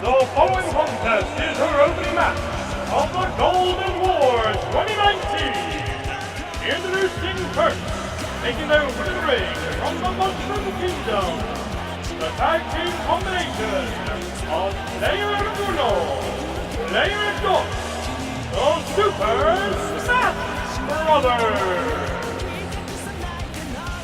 The following contest is her opening match of the Golden War 2019. Introducing first, making their way to the ring from the Mushroom Kingdom, the tag team combination of Player Uno, Player Dos, the Super Smash Brothers.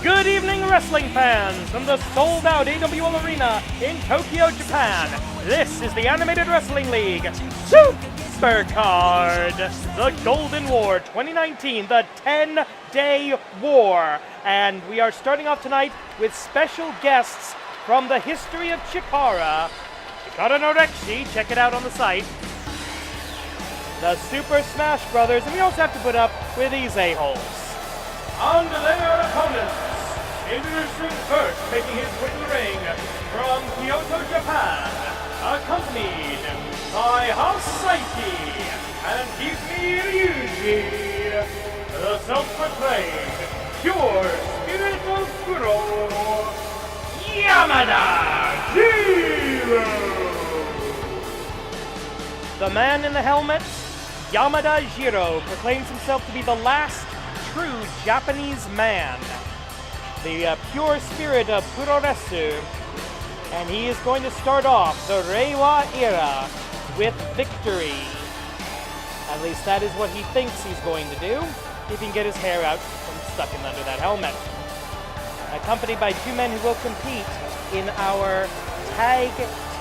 Good evening, wrestling fans, from the sold-out AWL Arena in Tokyo, Japan. This is the Animated Wrestling League SUPERCARD, the Golden War 2019, the 10-day war. And we are starting off tonight with special guests from the history of Chikara. Chikara no Rekshi, check it out on the site. The Super Smash Brothers, and we also have to put up with these a-holes. On to their opponents. Introducing first, making his way to the ring from Kyoto, Japan, accompanied by Hasaiki and Kifi Ryuji, the self-proclaimed pure spirit of Kuro, Yamada Jiro. The man in the helmet, Yamada Jiro, proclaims himself to be the last true Japanese man, the pure spirit of Puroresu, and he is going to start off the Reiwa era with victory. At least that is what he thinks he's going to do, if he can get his hair out from stuck in under that helmet. Accompanied by two men who will compete in our tag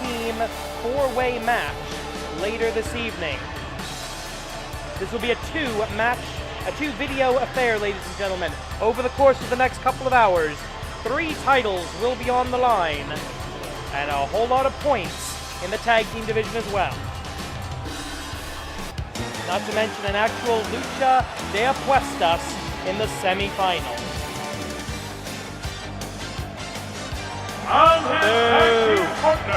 team four-way match later this evening. This will be a two-video affair, ladies and gentlemen. Over the course of the next couple of hours, 3 titles will be on the line, and a whole lot of points in the tag team division as well. Not to mention an actual lucha de apuestas in the semi-finals.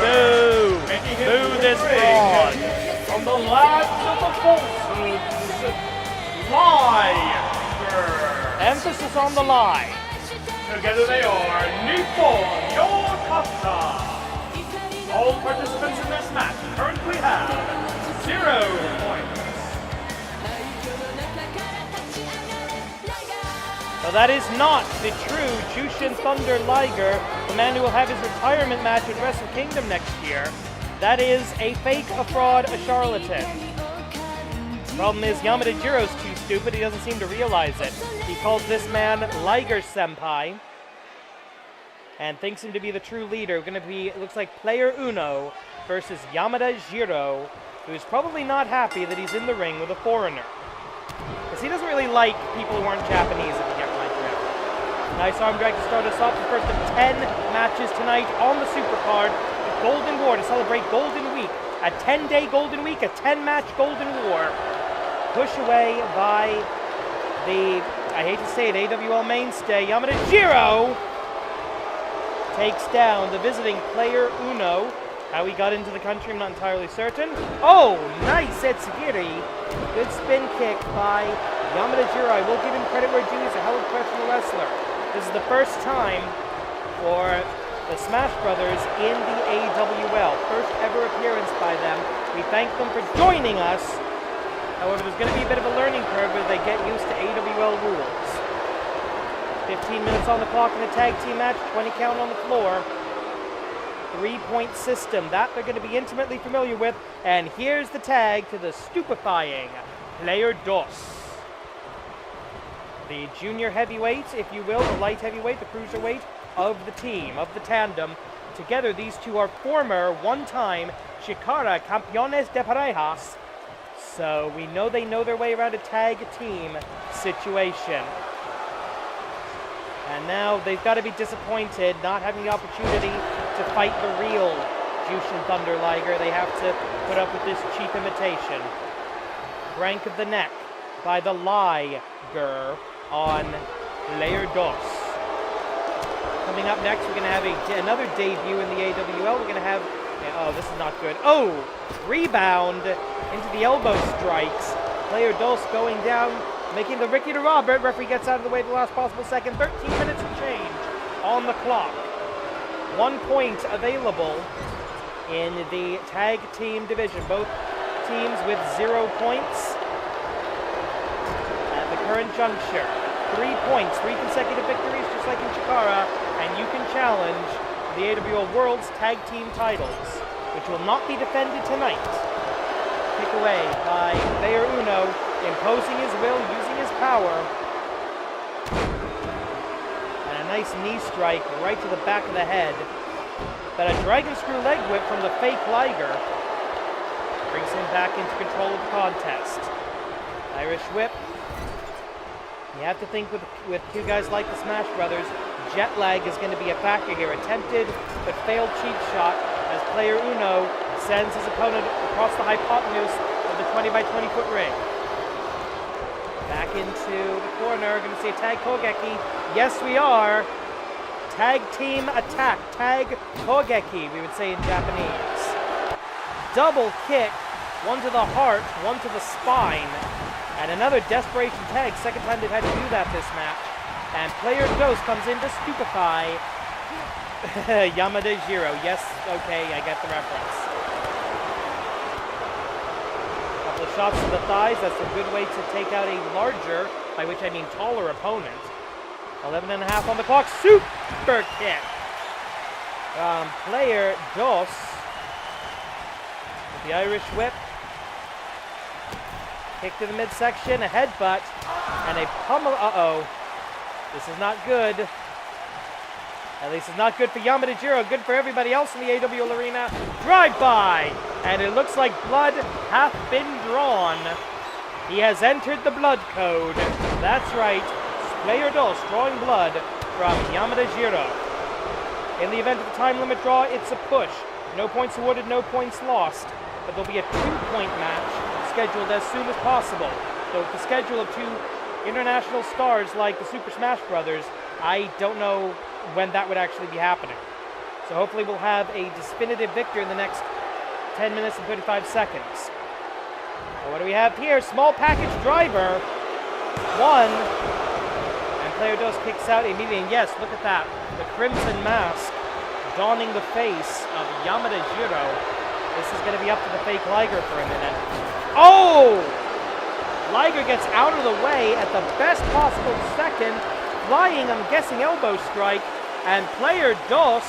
Boo this fraud. From the lads of the falsehoods, Liger. Emphasis on the lie. Together they are日本よかった. All participants in this match currently have 0 points. So that is not the true Jushin Thunder Liger, the man who will have his retirement match at Wrestle Kingdom next year. That is a fake, a fraud, a charlatan. Problem is, Yamada Jiro's too stupid, he doesn't seem to realize it. He calls this man Liger Senpai, and thinks him to be the true leader. Going to be, it looks like, Player Uno versus Yamada Jiro, who's probably not happy that he's in the ring with a foreigner. Because he doesn't really like people who aren't Japanese, if you get my drift. Nice arm drag to start us off. The first of 10 matches tonight on the Supercard. The Golden War to celebrate Golden Week. A 10-day Golden Week, a 10-match Golden War. Push away by the, I hate to say it, AWL mainstay, Yamada Jiro takes down the visiting Player Uno. How he got into the country, I'm not entirely certain. Oh, nice Etsugiri. Good spin kick by Yamada Jiro. I will give him credit where due. He's a hell of a professional wrestler. This is the first time for the Smash Brothers in the AWL. First ever appearance by them. We thank them for joining us. However, there's going to be a bit of a learning curve as they get used to AWL rules. 15 minutes on the clock in a tag team match, 20 count on the floor. 3-point system, that they're going to be intimately familiar with. And here's the tag to the stupefying Player Dos. The junior heavyweight, if you will, the light heavyweight, the cruiserweight of the team, of the tandem. Together, these two are former one-time Chikara Campeones de Parejas. So we know they know their way around a tag team situation. And now they've got to be disappointed not having the opportunity to fight the real Jushin Thunder Liger. They have to put up with this cheap imitation. Crank of the neck by the Liger on Player Dos. Coming up next, we're going to have another debut in the AWL. We're going to have... Oh, this is not good. Oh! Rebound into the elbow strikes. Player Dos going down, making the Ricky to Robert. Referee gets out of the way at the last possible second. 13 minutes of change on the clock. 1 point available in the tag team division. Both teams with 0 points at the current juncture. 3 points, 3 consecutive victories, just like in Chikara, and you can challenge the AWL World's Tag Team titles, which will not be defended tonight. Kick away by Player Uno, imposing his will, using his power. And a nice knee strike right to the back of the head. But a Dragon Screw leg whip from the fake Liger brings him back into control of the contest. Irish whip. You have to think with two guys like the Smash Brothers, jet lag is going to be a factor here. Attempted but failed cheap shot as Player Uno sends his opponent across the hypotenuse of the 20 by 20 foot ring. Back into the corner. Going to see a tag Kogeki. Yes, we are. Tag team attack. Tag Kogeki, we would say in Japanese. Double kick. One to the heart, one to the spine. And another desperation tag. Second time they've had to do that this match. And Player Dos comes in to stupefy Yamada Jiro. Yes, okay, I get the reference. Couple of shots to the thighs. That's a good way to take out a larger, by which I mean taller opponent. 11.5 on the clock. Super kick. Player Dos with the Irish whip. Kick to the midsection, a headbutt, and a pummel. Uh-oh. This is not good. At least it's not good for Yamada Jiro. Good for everybody else in the AWL arena. Drive-by! And it looks like blood hath been drawn. He has entered the blood code. That's right. Player Dos drawing blood from Yamada Jiro. In the event of the time limit draw, it's a push. No points awarded, no points lost. But there'll be a 2-point match scheduled as soon as possible. So with the schedule of 2 international stars like the Super Smash Brothers, I don't know when that would actually be happening. So hopefully we'll have a definitive victor in the next 10 minutes and 35 seconds. So what do we have here? Small package driver. 1. And Player Dos kicks out immediately. And yes, look at that. The crimson mask donning the face of Yamada Jiro. This is going to be up to the fake Liger for a minute. Oh! Liger gets out of the way at the best possible second. Flying, I'm guessing, elbow strike. And Player Dos.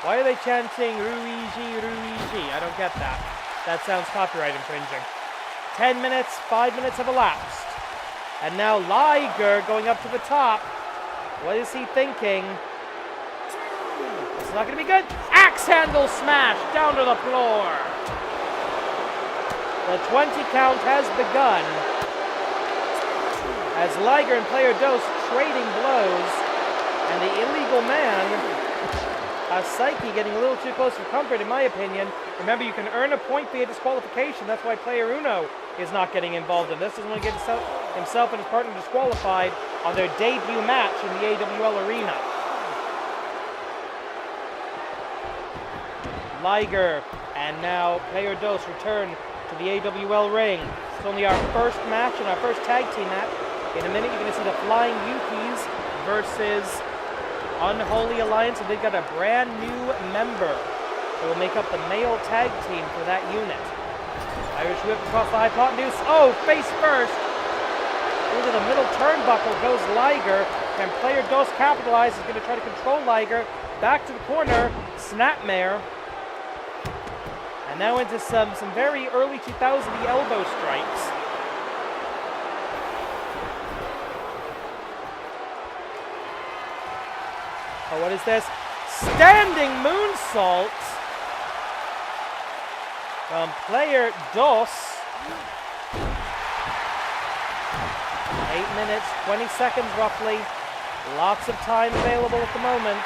Why are they chanting Ruigi, Ruigi? I don't get that. That sounds copyright infringing. 10 minutes, 5 minutes have elapsed. And now Liger going up to the top. What is he thinking? It's not going to be good. Axe handle smash down to the floor. The 20 count has begun as Liger and Player Dos trading blows, and the illegal man, Psyche, getting a little too close for comfort, in my opinion. Remember, you can earn a point via disqualification. That's why Player Uno is not getting involved in this. Doesn't want to get himself and his partner disqualified on their debut match in the AWL arena. Liger and now Player Dos return to the AWL ring. It's only our first match and our first tag team match. In a minute, you're going to see the Flying Yukis versus Unholy Alliance, and they've got a brand new member that will make up the male tag team for that unit. Irish whip across the hypotenuse. Oh, face first. Into the middle turnbuckle goes Liger. Can Player Dos capitalize? He's going to try to control Liger. Back to the corner. Snapmare. And now into some very early 2000 elbow strikes. Oh, what is this? Standing moonsault from Player Dos. 8 minutes, 20 seconds roughly Lots of time available at the moment.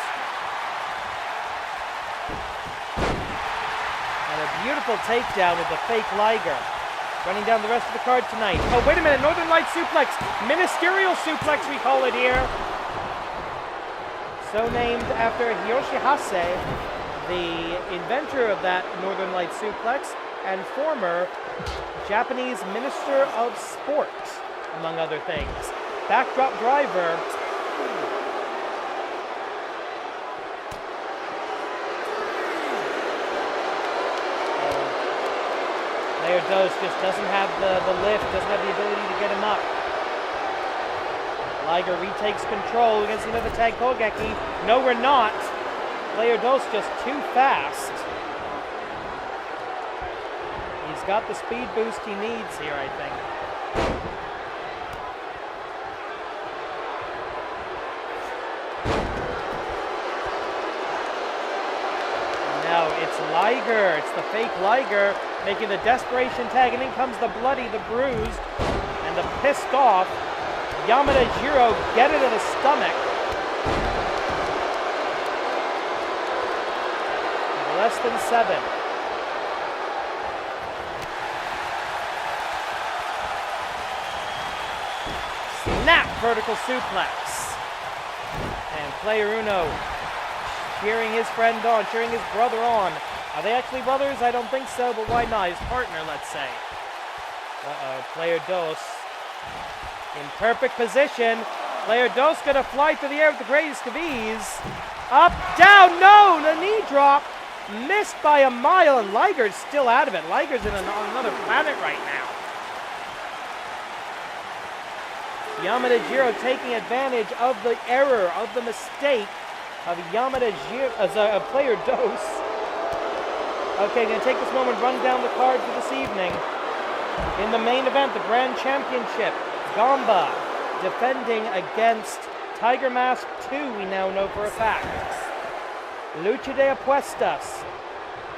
And a beautiful takedown with the fake Liger. Running down the rest of the card tonight. Oh, wait a minute. Northern Light suplex. Ministerial suplex, we call it here. So named after Hiroshi Hase, the inventor of that Northern Light suplex and former Japanese Minister of Sport, among other things. Backdrop driver. Player Dojo just doesn't have the lift, doesn't have the ability to get him up. Liger retakes control against another tag Kogeki. No, we're not. Player Dojo just too fast. He's got the speed boost he needs here, I think. Now it's Liger, it's the fake Liger making the desperation tag, and in comes the bloody, the bruised, and the pissed off Yamada Jiro. Get it to the stomach. Less than 7. Snap vertical suplex. And player Uno cheering his friend on, cheering his brother on. Are they actually brothers? I don't think so, but why not? His partner, let's say. Player Dos in perfect position. Player Dos gonna fly through the air with the greatest of ease. Up, down, no! The knee drop. Missed by a mile, and Liger's still out of it. Liger's on another planet right now. Yamada Jiro taking advantage of the error, of the mistake of Yamada Jiro, as a player Dos. Okay, going to take this moment, run down the card for this evening. In the main event, the Grand Championship, Gamba defending against Tiger Mask 2, we now know for a fact. Lucha de Apuestas,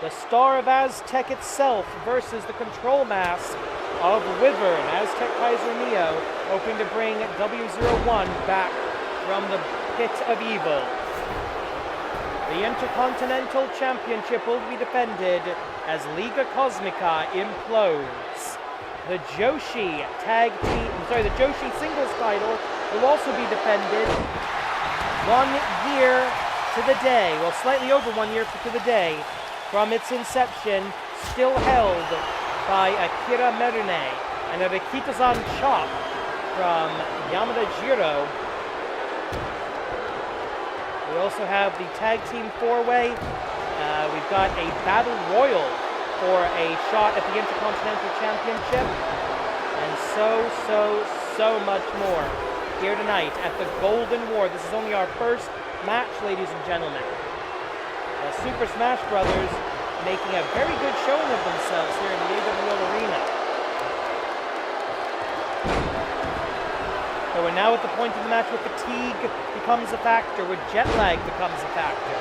the Star of Aztec itself versus the Control Mask of Wyvern, Aztec Kaiser Neo, hoping to bring W01 back from the pit of evil. The Intercontinental Championship will be defended as Liga Cosmica implodes. The Joshi the Joshi singles title will also be defended 1 year to the day, well, slightly over 1 year to the day from its inception, still held by Akira Merune and a Rikita-san chop from Yamada Jiro. We also have the tag team 4-way. We've got a battle royal for a shot at the Intercontinental Championship, and so much more here tonight at the Golden War. This is only our first match, ladies and gentlemen. The Super Smash Brothers making a very good showing of themselves here in the AWL Arena. So we're now at the point of the match where fatigue becomes a factor, where jet lag becomes a factor.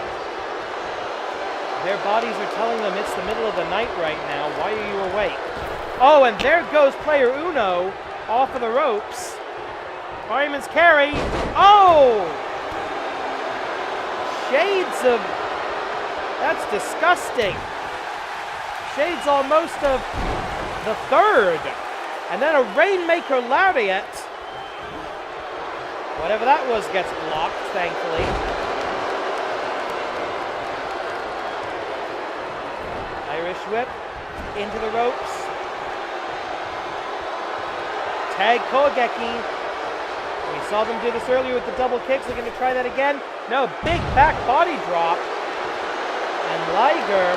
Their bodies are telling them it's the middle of the night right now. Why are you awake? Oh, and there goes player Uno off of the ropes. Fireman's carry. Oh! Shades of... That's disgusting. Shades almost of the third. And then a Rainmaker Lariat. Whatever that was gets blocked, thankfully. Irish whip into the ropes. Tag Kogeki. We saw them do this earlier with the double kicks. They're going to try that again. No, big back body drop. And Liger,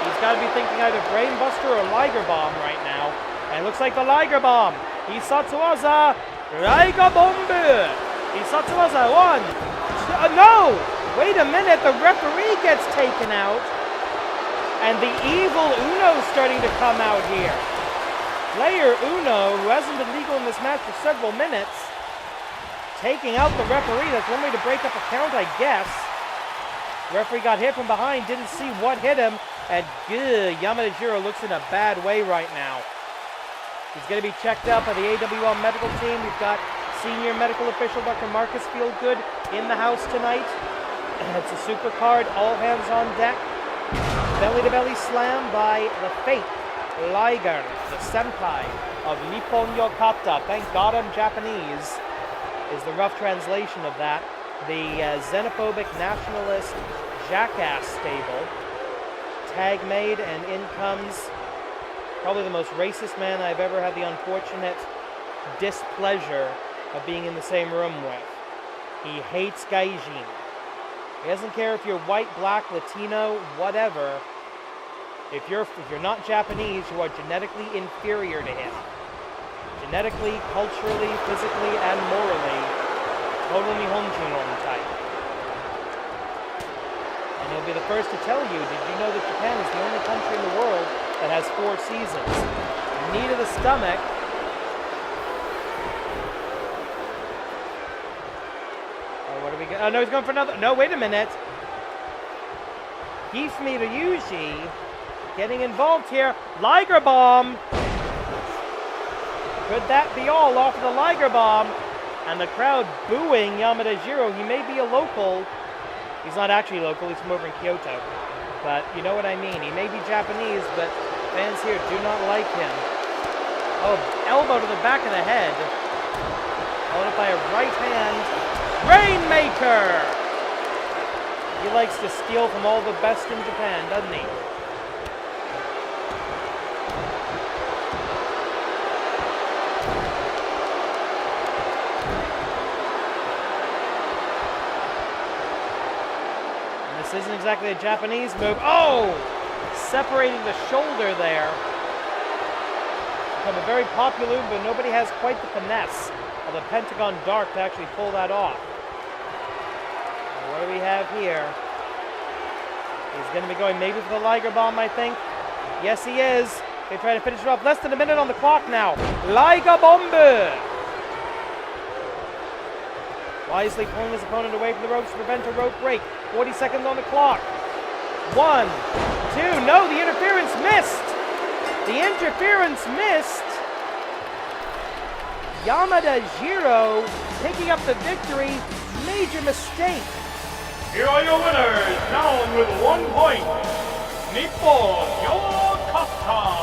he's got to be thinking either Brainbuster or Liger Bomb right now. And it looks like the Liger Bomb. Hisatsuwaza, Liger Bombe. Hisatsuwaza, 1, 2, no! Wait a minute, the referee gets taken out. And the evil Uno's starting to come out here. Player Uno, who hasn't been legal in this match for several minutes, taking out the referee. That's one way to break up a count, I guess. Referee got hit from behind, didn't see what hit him, and Yamada Jiro looks in a bad way right now. He's going to be checked out by the AWL medical team. We've got Senior medical official Dr. Marcus Feelgood in the house tonight. It's a Supercard, all hands on deck. Belly-to-belly slam by the fake Liger, the senpai of日本よかった. Thank God I'm Japanese, is the rough translation of that. The xenophobic nationalist jackass stable. Tag made, and in comes probably the most racist man I've ever had the unfortunate displeasure of being in the same room with. He hates Gaijin. He doesn't care if you're white, black, Latino, whatever. If you're not Japanese, you are genetically inferior to him. Genetically, culturally, physically, and morally. Total Nihonjin type. And he'll be the first to tell you, did you know that Japan is the only country in the world that has 4 seasons? Knee to the stomach. Oh, what do we got? Oh, no, he's going for another. No, wait a minute. Hifumi Ryuji getting involved here. Liger Bomb. Could that be all off of the Liger Bomb? And the crowd booing Yamada Jiro. He may be a local. He's not actually local. He's from over in Kyoto. But you know what I mean. He may be Japanese, but fans here do not like him. Oh, elbow to the back of the head. Followed up by a right hand. Rainmaker! He likes to steal from all the best in Japan, doesn't he? This isn't exactly a Japanese move. Oh! Separating the shoulder there. Become a very popular move, but nobody has quite the finesse of the Pentagon Dark to actually pull that off. And what do we have here? He's going to be going maybe for the Liger Bomb, I think. Yes, he is. They try to finish it off. Less than a minute on the clock now. Liger Bombe! Wisely pulling his opponent away from the ropes to prevent a rope break. 40 seconds on the clock. 1, 2, no, the interference missed! The interference missed! Yamada Jiro picking up the victory. Major mistake. Here are your winners, down with 1 point. Nippon Yokata.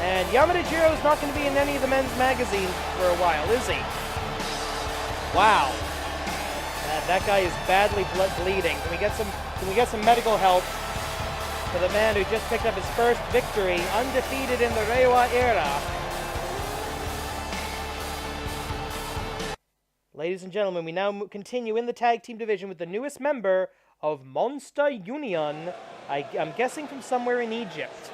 And Yamada Jiro is not going to be in any of the men's magazines for a while, is he? Wow. That guy is badly bleeding. Can we get some medical help for the man who just picked up his first victory, undefeated in the Reiwa era? Ladies and gentlemen, we now continue in the tag team division with the newest member of Monster Union. I'm guessing from somewhere in Egypt.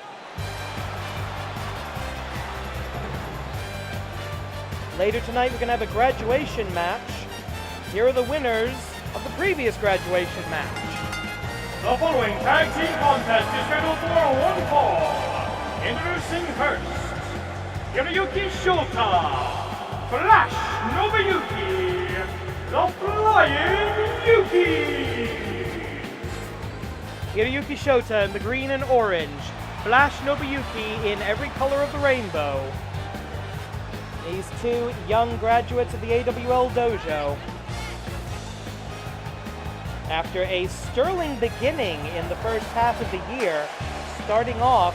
Later tonight, we're going to have a graduation match. Here are the winners of the previous graduation match. The following tag team contest is scheduled for 1 fall. Introducing first, Hiroyuki Shota, Flash Nobuyuki, the Flying Yukis. Hiroyuki Shota in the green and orange. Flash Nobuyuki in every color of the rainbow. These 2 young graduates of the AWL Dojo. After a sterling beginning in the first half of the year, starting off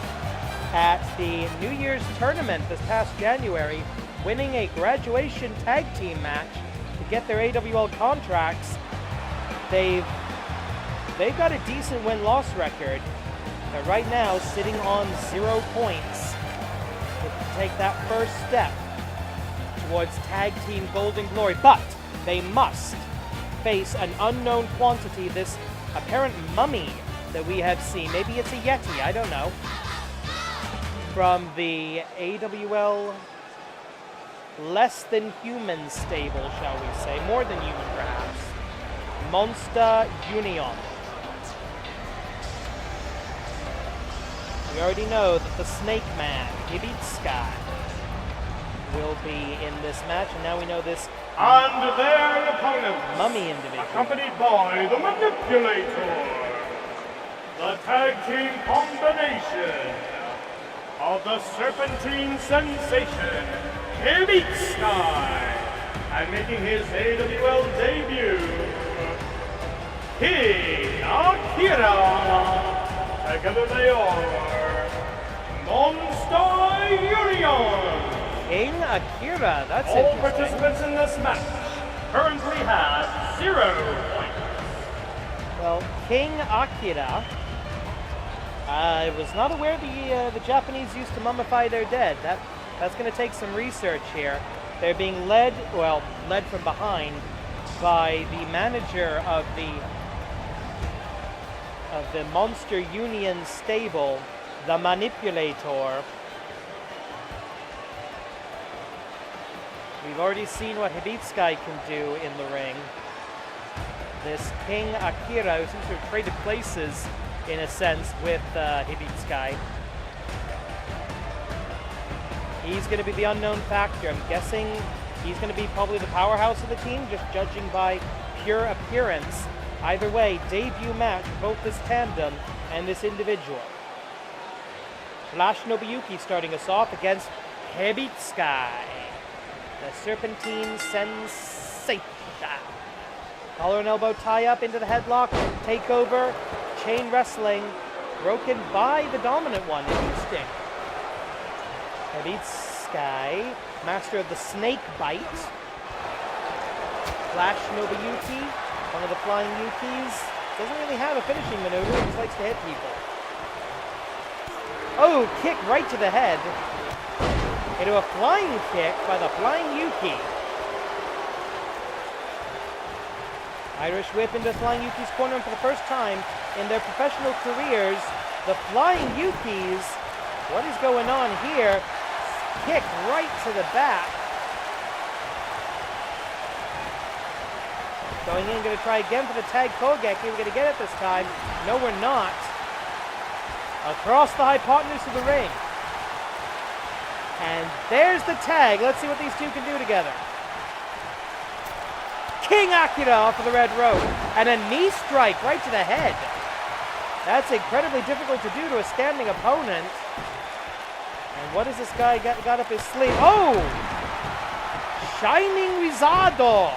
at the New Year's tournament this past January, winning a graduation tag team match to get their AWL contracts, they've got a decent win-loss record. They're right now sitting on 0 points to take that first step towards tag team Golden Glory, but they must face an unknown quantity, this apparent mummy that we have seen. Maybe it's a Yeti, I don't know. From the AWL less than human stable, shall we say. More than human, perhaps. Monster Union. We already know that the Snake Man, Hibitsuka, will be in this match, and now we know this And their opponents, mummy individual, accompanied by the Manipulator, the tag team combination of the Serpentine Sensation, Hibitsky. And making his AWL debut, King Akira. Together they are Monster Union. King Akira, that's All interesting. participants in this match currently have 0 points. Well, King Akira, I was not aware the Japanese used to mummify their dead. That's going to take some research here. They're being led from behind by the manager of the Monster Union stable, the Manipulator. We've already seen what Hibitsky can do in the ring. This King Akira, who seems to have traded places, in a sense, with Hibitsky. He's going to be the unknown factor. I'm guessing he's going to be probably the powerhouse of the team, just judging by pure appearance. Either way, debut match for both this tandem and this individual. Flash Nobuyuki starting us off against Hibitsky, the Serpentine Sensation. Collar and elbow tie up into the headlock, takeover, chain wrestling, broken by the dominant one. Interesting. Hibitsky, master of the snake bite. Flash Nobuyuki, one of the Flying Yukis. Doesn't really have a finishing maneuver, he just likes to hit people. Oh, kick right to the head. Into a flying kick by the Flying Yuki. Irish whip into Flying Yuki's corner, and for the first time in their professional careers, the Flying Yukis, what is going on here? Kick right to the back. Going in, going to try again for the tag Kogeki. We're going to get it this time. No, we're not. Across the hypotenuse of the ring. And there's the tag. Let's see what these two can do together. King Akira off of the red rope. And a knee strike right to the head. That's incredibly difficult to do to a standing opponent. And what has this guy got up his sleeve? Oh! Shining Rizado.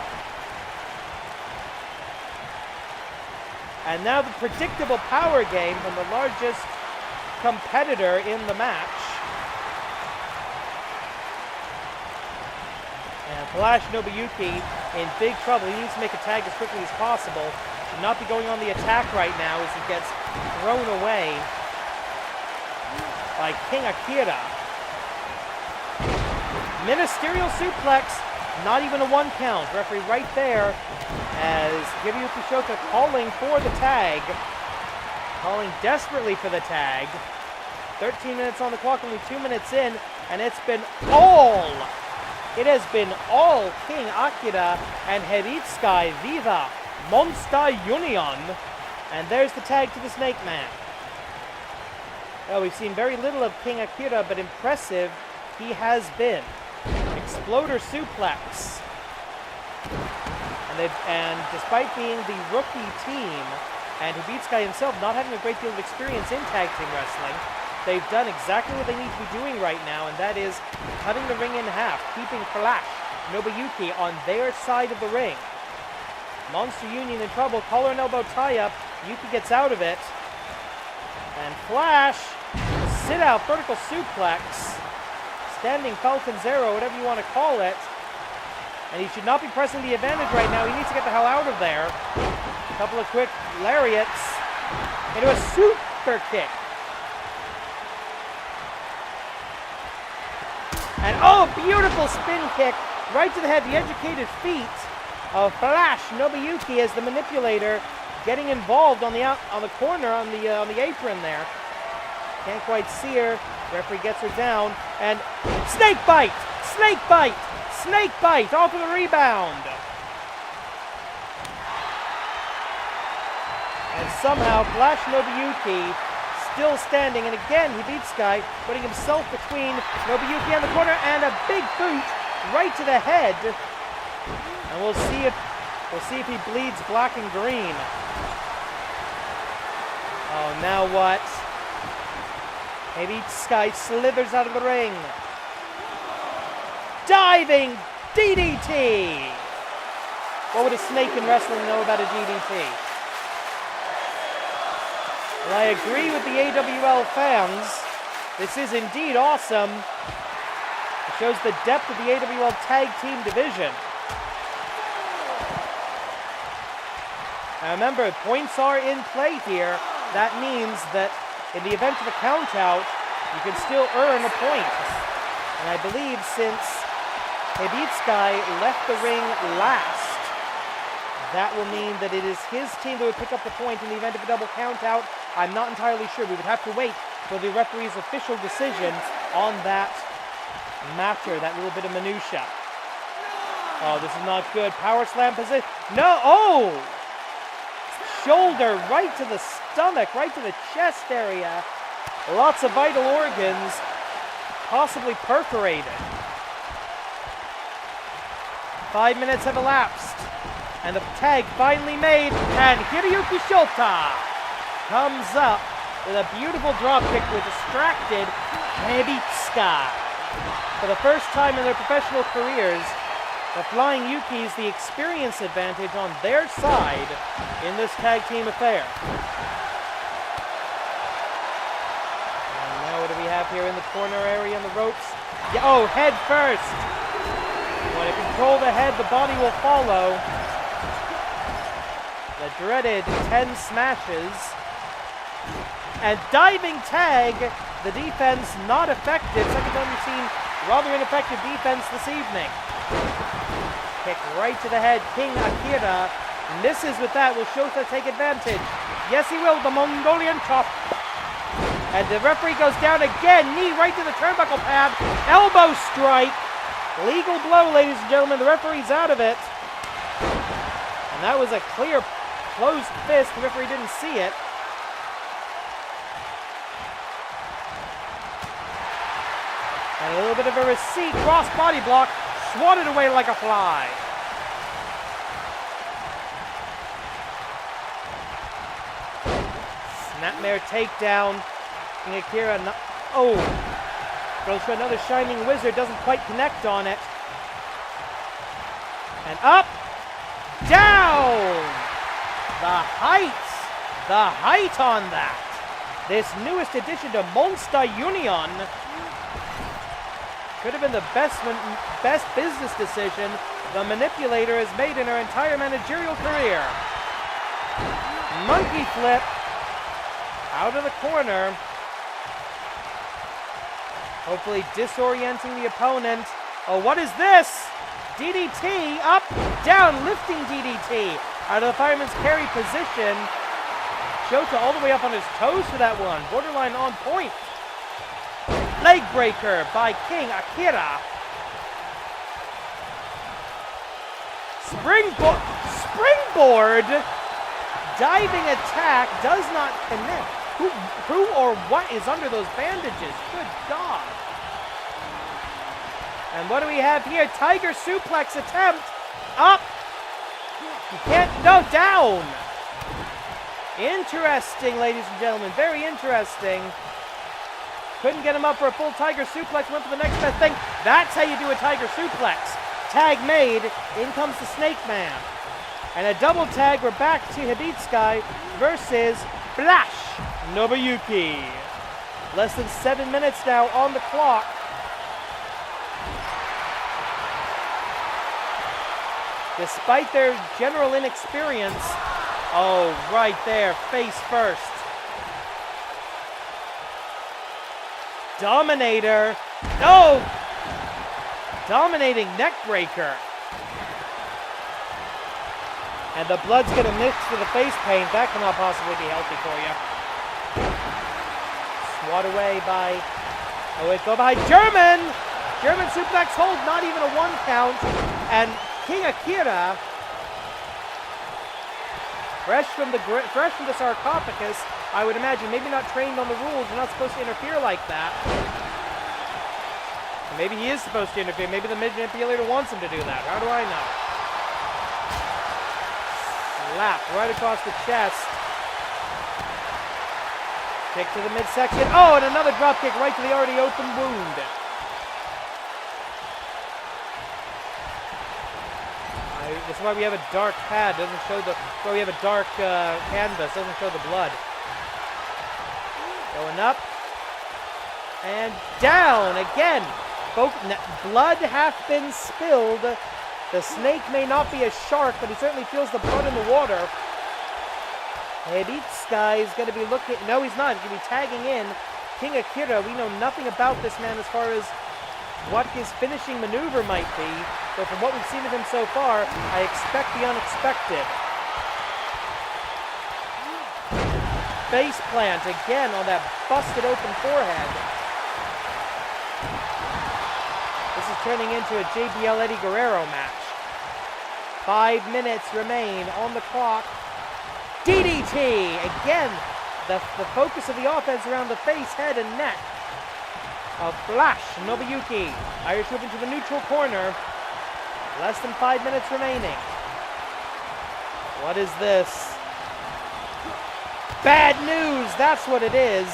And now the predictable power game from the largest competitor in the match. And Flash Nobuyuki in big trouble. He needs to make a tag as quickly as possible. Should not be going on the attack right now as he gets thrown away by King Akira. Ministerial suplex, not even a 1 count. Referee right there as Hibiyuki Shota calling for the tag. Calling desperately for the tag. 13 minutes on the clock, only 2 minutes in, and it has been all King Akira and Hibitsky Viva Monster Union. And there's the tag to the Snake Man. Oh, we've seen very little of King Akira, but impressive he has been. Exploder suplex. And despite being the rookie team, and Hibitsky himself not having a great deal of experience in tag team wrestling, they've done exactly what they need to be doing right now, and that is cutting the ring in half, keeping Flash Nobuyuki on their side of the ring. Monster Union in trouble, collar and elbow tie-up. Yuki gets out of it. And Flash, sit-out vertical suplex. Standing Falcon Zero, whatever you want to call it. And he should not be pressing the advantage right now. He needs to get the hell out of there. A couple of quick lariats. Into a super kick. And oh, beautiful spin kick right to the head. The educated feet of Flash Nobuyuki as the manipulator getting involved on the corner on the apron there. Can't quite see her. Referee gets her down and snake bite, snake bite, snake bite off of the rebound. And somehow Flash Nobuyuki still standing, and again Hibitsky putting himself between Nobuyuki and the corner, and a big boot right to the head. And we'll see if he bleeds black and green. Oh, now what? Hibitsky slithers out of the ring. diving DDT. What would a snake in wrestling know about a DDT? Well, I agree with the AWL fans. This is indeed awesome. It shows the depth of the AWL Tag Team division. Now remember, points are in play here. That means that in the event of a countout, you can still earn a point. And I believe since Hibitsky left the ring last, that will mean that it is his team that would pick up the point in the event of a double countout. I'm not entirely sure. We would have to wait for the referee's official decision on that matter, that little bit of minutia. Oh, this is not good. Power slam position. No! Oh! Shoulder right to the stomach, right to the chest area. Lots of vital organs, possibly perforated. 5 minutes have elapsed, and the tag finally made, and Hiroyuki Shota comes up with a beautiful dropkick with distracted Hibitsky. For the first time in their professional careers, the Flying Yukis the experience advantage on their side in this tag team affair. And now what do we have here in the corner area on the ropes? Yeah, oh, head first. When you control the head, the body will follow. The dreaded 10 smashes. And diving tag, the defense not effective. Second time we've seen rather ineffective defense this evening. Kick right to the head. King Akira misses with that. Will Shota take advantage? Yes, he will. The Mongolian chop. And the referee goes down again. Knee right to the turnbuckle pad. Elbow strike. Legal blow, ladies and gentlemen. The referee's out of it. And that was a clear closed fist. The referee didn't see it. And a little bit of a receipt. Cross body block. Swatted away like a fly. Snapmare takedown. King Akira. Oh. Goes for another Shining Wizard. Doesn't quite connect on it. And up. Down. The height. The height on that. This newest addition to Monster Union. Could have been the best business decision the manipulator has made in her entire managerial career. Monkey flip. Out of the corner. Hopefully disorienting the opponent. Oh, what is this? DDT. Up, down, lifting DDT. Out of the fireman's carry position. Shota all the way up on his toes for that one. Borderline on point. Leg breaker by King Akira. Springboard. Diving attack does not connect. Who or what is under those bandages? Good God. And what do we have here? Tiger suplex attempt. Up. You can't, no, down. Interesting, ladies and gentlemen. Very interesting. Couldn't get him up for a full tiger suplex. Went for the next best thing. That's how you do a tiger suplex. Tag made. In comes the Snake Man. And a double tag. We're back to Hibitsky versus Flash Nobuyuki. Less than 7 minutes now on the clock. Despite their general inexperience. Oh, right there. Face first. Dominator. No! Dominating neck breaker. And the blood's going to mix with the face paint. That cannot possibly be healthy for you. Swat away by... Oh, wait, go behind. German suplex hold. Not even a 1 count. And King Akira, fresh from the sarcophagus, I would imagine, maybe not trained on the rules. You're not supposed to interfere like that. Or maybe he is supposed to interfere. Maybe the manipulator wants him to do that. How do I know? Slap right across the chest. Kick to the midsection. Oh, and another drop kick right to the already open wound. This is why we have a dark pad. Doesn't show the. Why we have a dark canvas. Doesn't show the blood. Going up and down again. Blood hath been spilled. The snake may not be a shark, but he certainly feels the blood in the water. Hebitsukai is going to be looking. No, he's not. He's going to be tagging in King Akira. We know nothing about this man as far as what his finishing maneuver might be, but from what we've seen of him so far, I expect the unexpected. Face plant again on that busted open forehead. This is turning into a JBL Eddie Guerrero match. 5 minutes remain on the clock. DDT! Again, the focus of the offense around the face, head, and neck of Flash Nobuyuki. Irish whip into the neutral corner. Less than 5 minutes remaining. What is this? Bad news, that's what it is.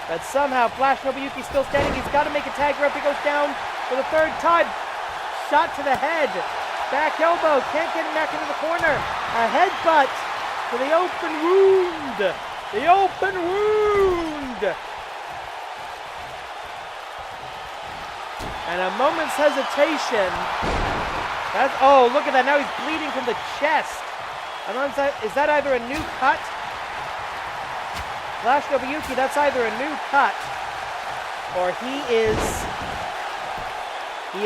But somehow Flash Nobuyuki still standing. He's got to make a tag rope. He goes down for the third time. Shot to the head. Back elbow. Can't get him back into the corner. A headbutt to the open wound. The open wound. And a moment's hesitation. Oh, look at that. Now he's bleeding from the chest. Is that either a new cut? Flash Nobuyuki, that's either a new cut or he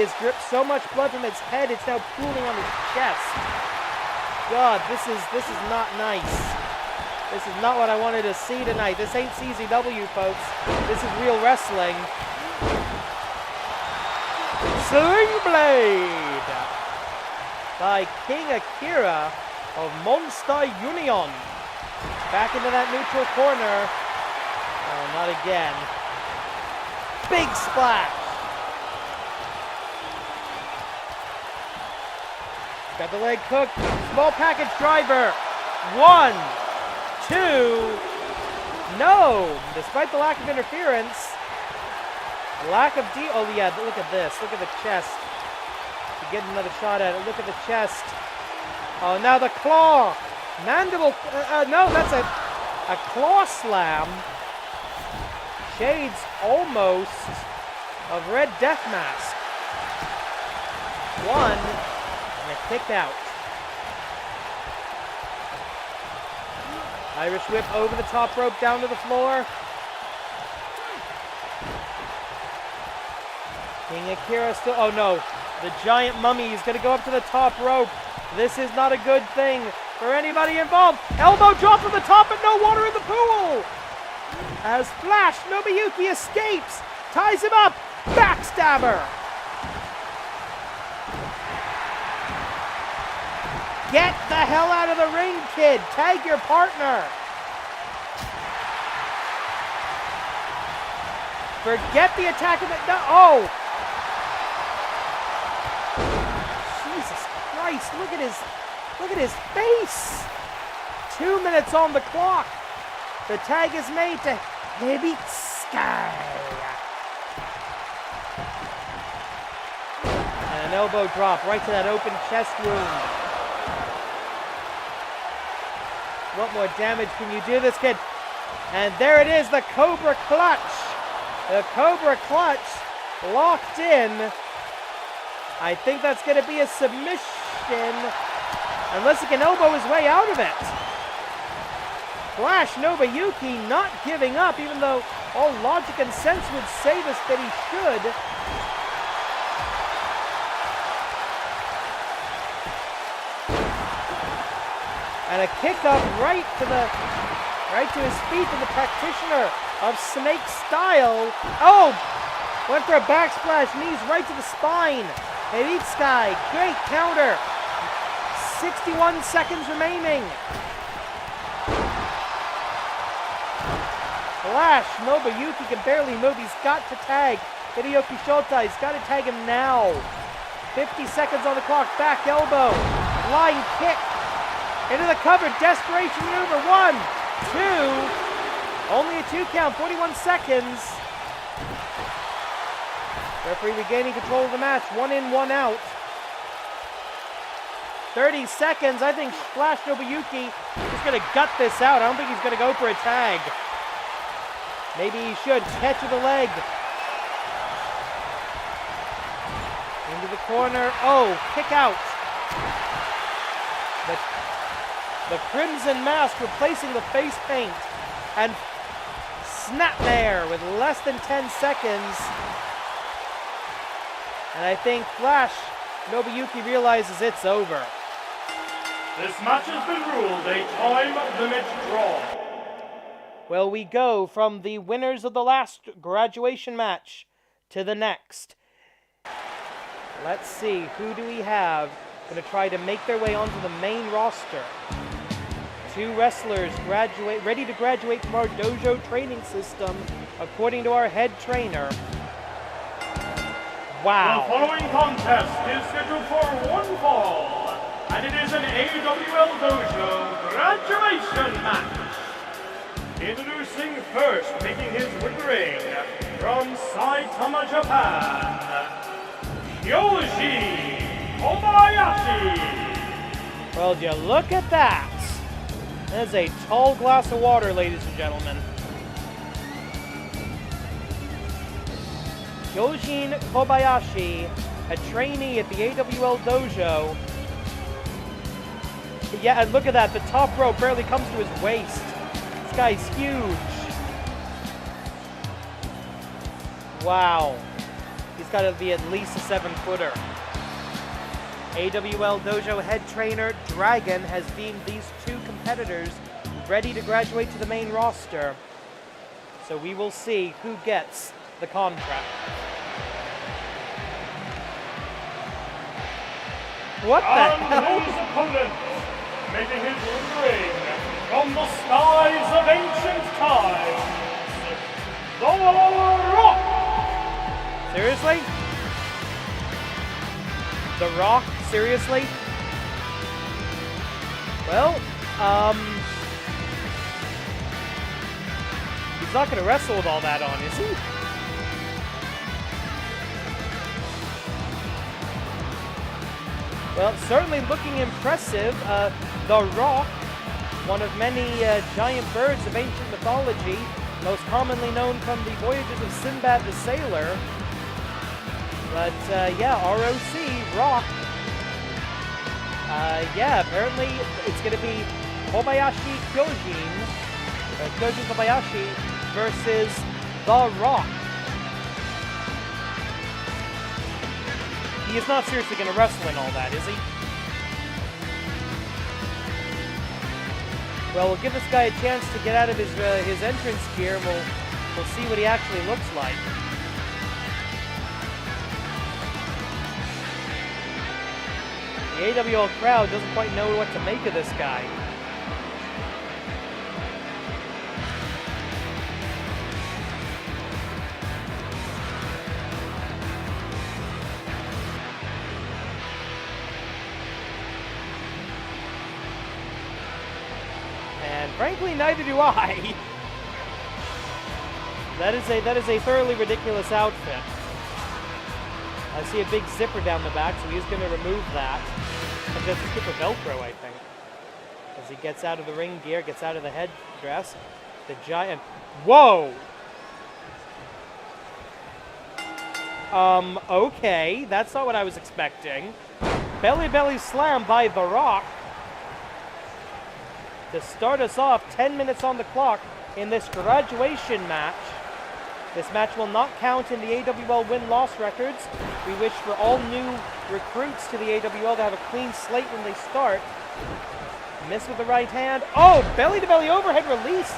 has dripped so much blood from his head it's now pooling on his chest. God, this is not nice. This is not what I wanted to see tonight. This ain't CZW, folks. This is real wrestling. Sling Blade by King Akira of Monster Union. Back into that neutral corner. Oh, not again. Big splash. Got the leg cooked. Small package driver. 1, 2. No. Despite the lack of interference. Lack of oh yeah, look at this. Look at the chest. To get another shot at it. Look at the chest. Oh, now the claw. Mandible, no, that's a claw slam. Shades almost of Red Death Mask. 1, and a kick out. Irish whip over the top rope down to the floor. King Akira still, oh no, the giant mummy is going to go up to the top rope. This is not a good thing for anybody involved. Elbow drop from the top and no water in the pool. As Flash Nobuyuki escapes, ties him up, backstabber. Get the hell out of the ring, kid. Tag your partner. Forget the attack of the, no, oh. Jesus Christ, look at his face. 2 minutes on the clock. The tag is made to Hebitsukai. And an elbow drop right to that open chest wound. What more damage can you do this, kid? And there it is, the Cobra Clutch. The Cobra Clutch locked in. I think that's going to be a submission. Unless he can elbow his way out of it. Flash Nobuyuki not giving up, even though all logic and sense would say this that he should. And a kick up right to his feet from the practitioner of Snake Style. Oh! Went for a backsplash, knees right to the spine. Hebitsukai, great counter. 61 seconds remaining. Flash Nobuyuki can barely move. He's got to tag Hideyoki Shota. He's got to tag him now. 50 seconds on the clock. Back elbow. Flying kick. Into the cover. Desperation maneuver. 1, 2. Only a 2 count. 41 seconds. Referee regaining control of the match. 1 in, 1 out. 30 seconds. I think Flash Nobuyuki is going to gut this out. I don't think he's going to go for a tag. Maybe he should. Catch with the leg. Into the corner. Oh, kick out. The Crimson Mask replacing the face paint. And snap there with less than 10 seconds. And I think Flash Nobuyuki realizes it's over. This match has been ruled a time limit draw. Well, we go from the winners of the last graduation match to the next. Let's see, who do we have going to try to make their way onto the main roster? 2 wrestlers ready to graduate from our dojo training system, according to our head trainer. Wow. The following contest is scheduled for one fall, and it is an AWL Dojo graduation match. Introducing first, making his way to the ring, from Saitama, Japan, Yoji Kobayashi. Well, you look at that. That is a tall glass of water, ladies and gentlemen. Yoji Kobayashi, a trainee at the AWL Dojo. Yeah, and look at that. The top rope barely comes to his waist. This guy's huge. Wow. He's got to be at least a 7-footer. AWL Dojo head trainer Dragon has deemed these 2 competitors ready to graduate to the main roster. So we will see who gets the contract. What the hell? And his opponent, making his ring from the skies of ancient times, The Rock! Seriously? The Rock? Seriously? Well, he's not going to wrestle with all that on, is he? Well, certainly looking impressive. The Rock, one of many giant birds of ancient mythology, most commonly known from the voyages of Sinbad the Sailor. But yeah, ROC, Rock. Yeah, apparently it's going to be Kobayashi Kyojin, Kyojin Kobayashi versus The Rock. He is not seriously going to wrestle in all that, is he? Well, we'll give this guy a chance to get out of his entrance gear, and we'll see what he actually looks like. The AWL crowd doesn't quite know what to make of this guy. And frankly, neither do I. That is a thoroughly ridiculous outfit. I see a big zipper down the back, so he's going to remove that. And just skip a Velcro, I think. As he gets out of the ring gear, gets out of the headdress. The giant... Whoa! Okay. That's not what I was expecting. Belly slam by The Rock. To start us off, 10 minutes on the clock in this graduation match. This match will not count in the AWL win-loss records. We wish for all new recruits to the AWL to have a clean slate when they start. Miss with the right hand. Oh, belly-to-belly overhead release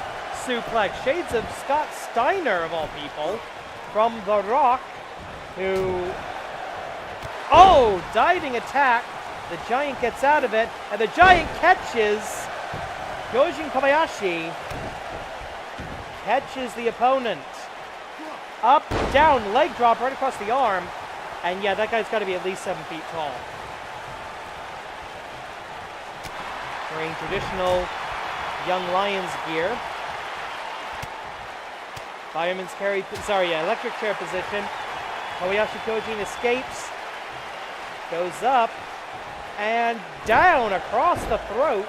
suplex. Shades of Scott Steiner, of all people, from The Rock, who... Oh, diving attack. The Giant gets out of it, and the Giant catches... Kyojin Kobayashi catches the opponent. Up, down, leg drop right across the arm. And yeah, that guy's got to be at least 7 feet tall. Wearing traditional Young Lions gear. Fireman's carry, electric chair position. Kobayashi Kyojin escapes. Goes up. and down across the throat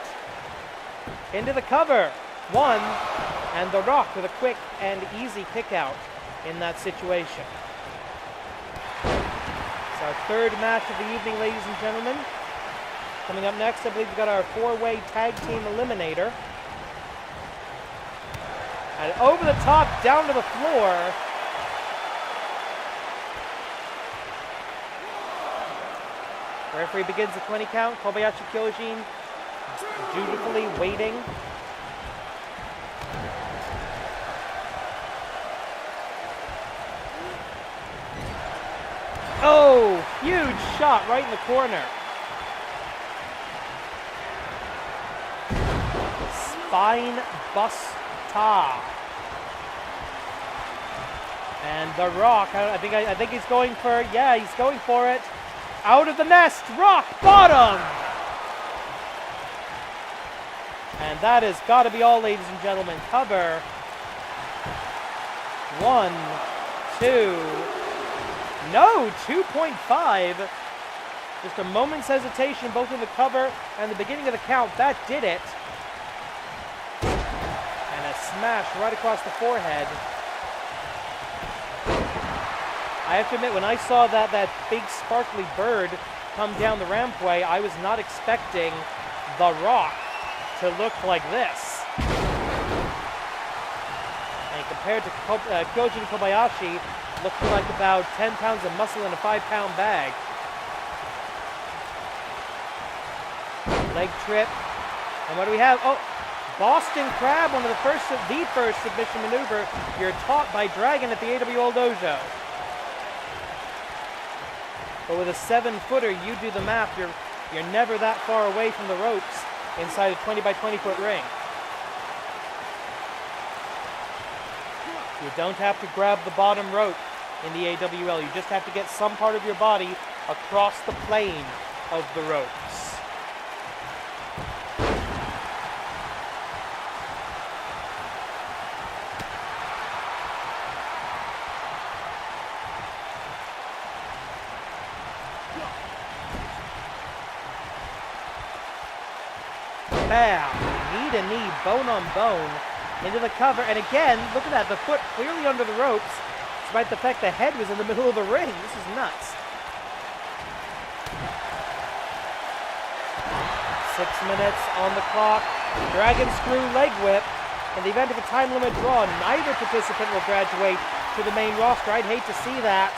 into the cover. 1, and The Rock with a quick and easy kick out in that situation. It's our third match of the evening, ladies and gentlemen. Coming up next, I believe we've got our 4-way tag team eliminator. And over the top, down to the floor. Referee begins the 20 count. Kobayashi Kyojin dutifully waiting. Oh, huge shot right in the corner. Spine buster. And The Rock, I think he's going for, yeah, he's going for it. Out of the nest, Rock bottom. And that has got to be all, ladies and gentlemen. Cover. 1, 2. No, 2.5. Just a moment's hesitation, both in the cover and the beginning of the count. That did it. And a smash right across the forehead. I have to admit, when I saw that big sparkly bird come down the rampway, I was not expecting The Rock to look like this. And compared to Kyojin Kobayashi, looking like about 10 pounds of muscle in a 5-pound bag. Leg trip. And what do we have? Oh, Boston Crab, the first submission maneuver you're taught by Dragon at the AWL Dojo. But with a 7-footer, you do the math, you're never that far away from the ropes inside a 20 by 20 foot ring. You don't have to grab the bottom rope in the AWL. You just have to get some part of your body across the plane of the ropes. Bam! Knee to knee, bone on bone, into the cover. And again, look at that, the foot clearly under the ropes, despite the fact the head was in the middle of the ring. This is nuts. 6 minutes on the clock. Dragon screw leg whip. In the event of a time limit draw, neither participant will graduate to the main roster. I'd hate to see that.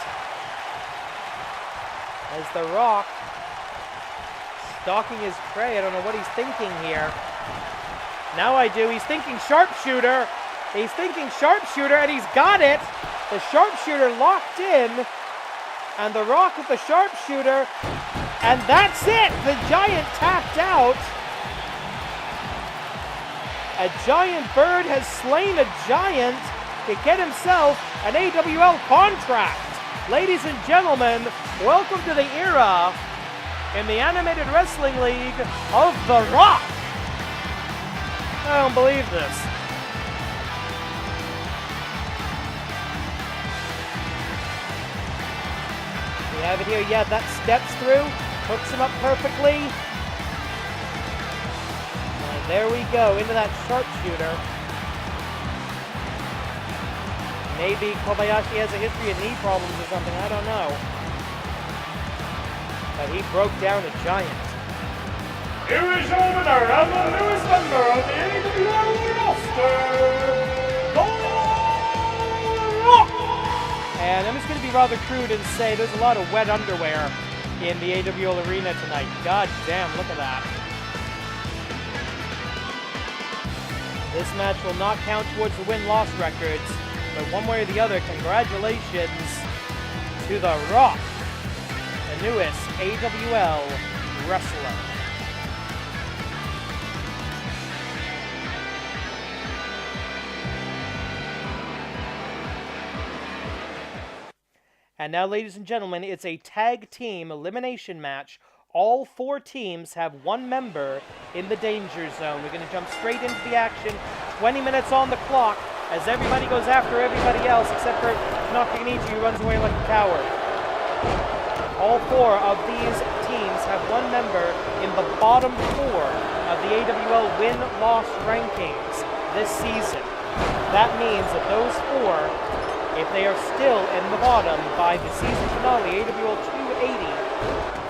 As The Rock stalking his prey. I don't know what he's thinking here. Now I do. He's thinking sharpshooter. He's thinking sharpshooter, and he's got it. The sharpshooter locked in, and The Rock with the sharpshooter, and that's it. The giant tapped out. A giant bird has slain a giant to get himself an AWL contract. Ladies and gentlemen, welcome to the era in the Animated Wrestling League of The Rock. I don't believe this. We have it here. Yeah, that steps through, hooks him up perfectly. And there we go, into that sharpshooter. Maybe Kobayashi has a history of knee problems or something, I don't know. But he broke down a giant. Here is your winner and the newest member of the AWL roster, The Rock! And I'm just going to be rather crude and say there's a lot of wet underwear in the AWL arena tonight. God damn, look at that. This match will not count towards the win-loss records, but one way or the other, congratulations to The Rock, the newest AWL wrestler. And now, ladies and gentlemen, it's a tag team elimination match. All 4 teams have 1 member in the danger zone. We're going to jump straight into the action. 20 minutes on the clock as everybody goes after everybody else except for Nakanichi, who runs away like a coward. All 4 of these teams have one member in the bottom 4 of the AWL win-loss rankings this season. That means that those 4, if they are still in the bottom by the season finale, AWL 280,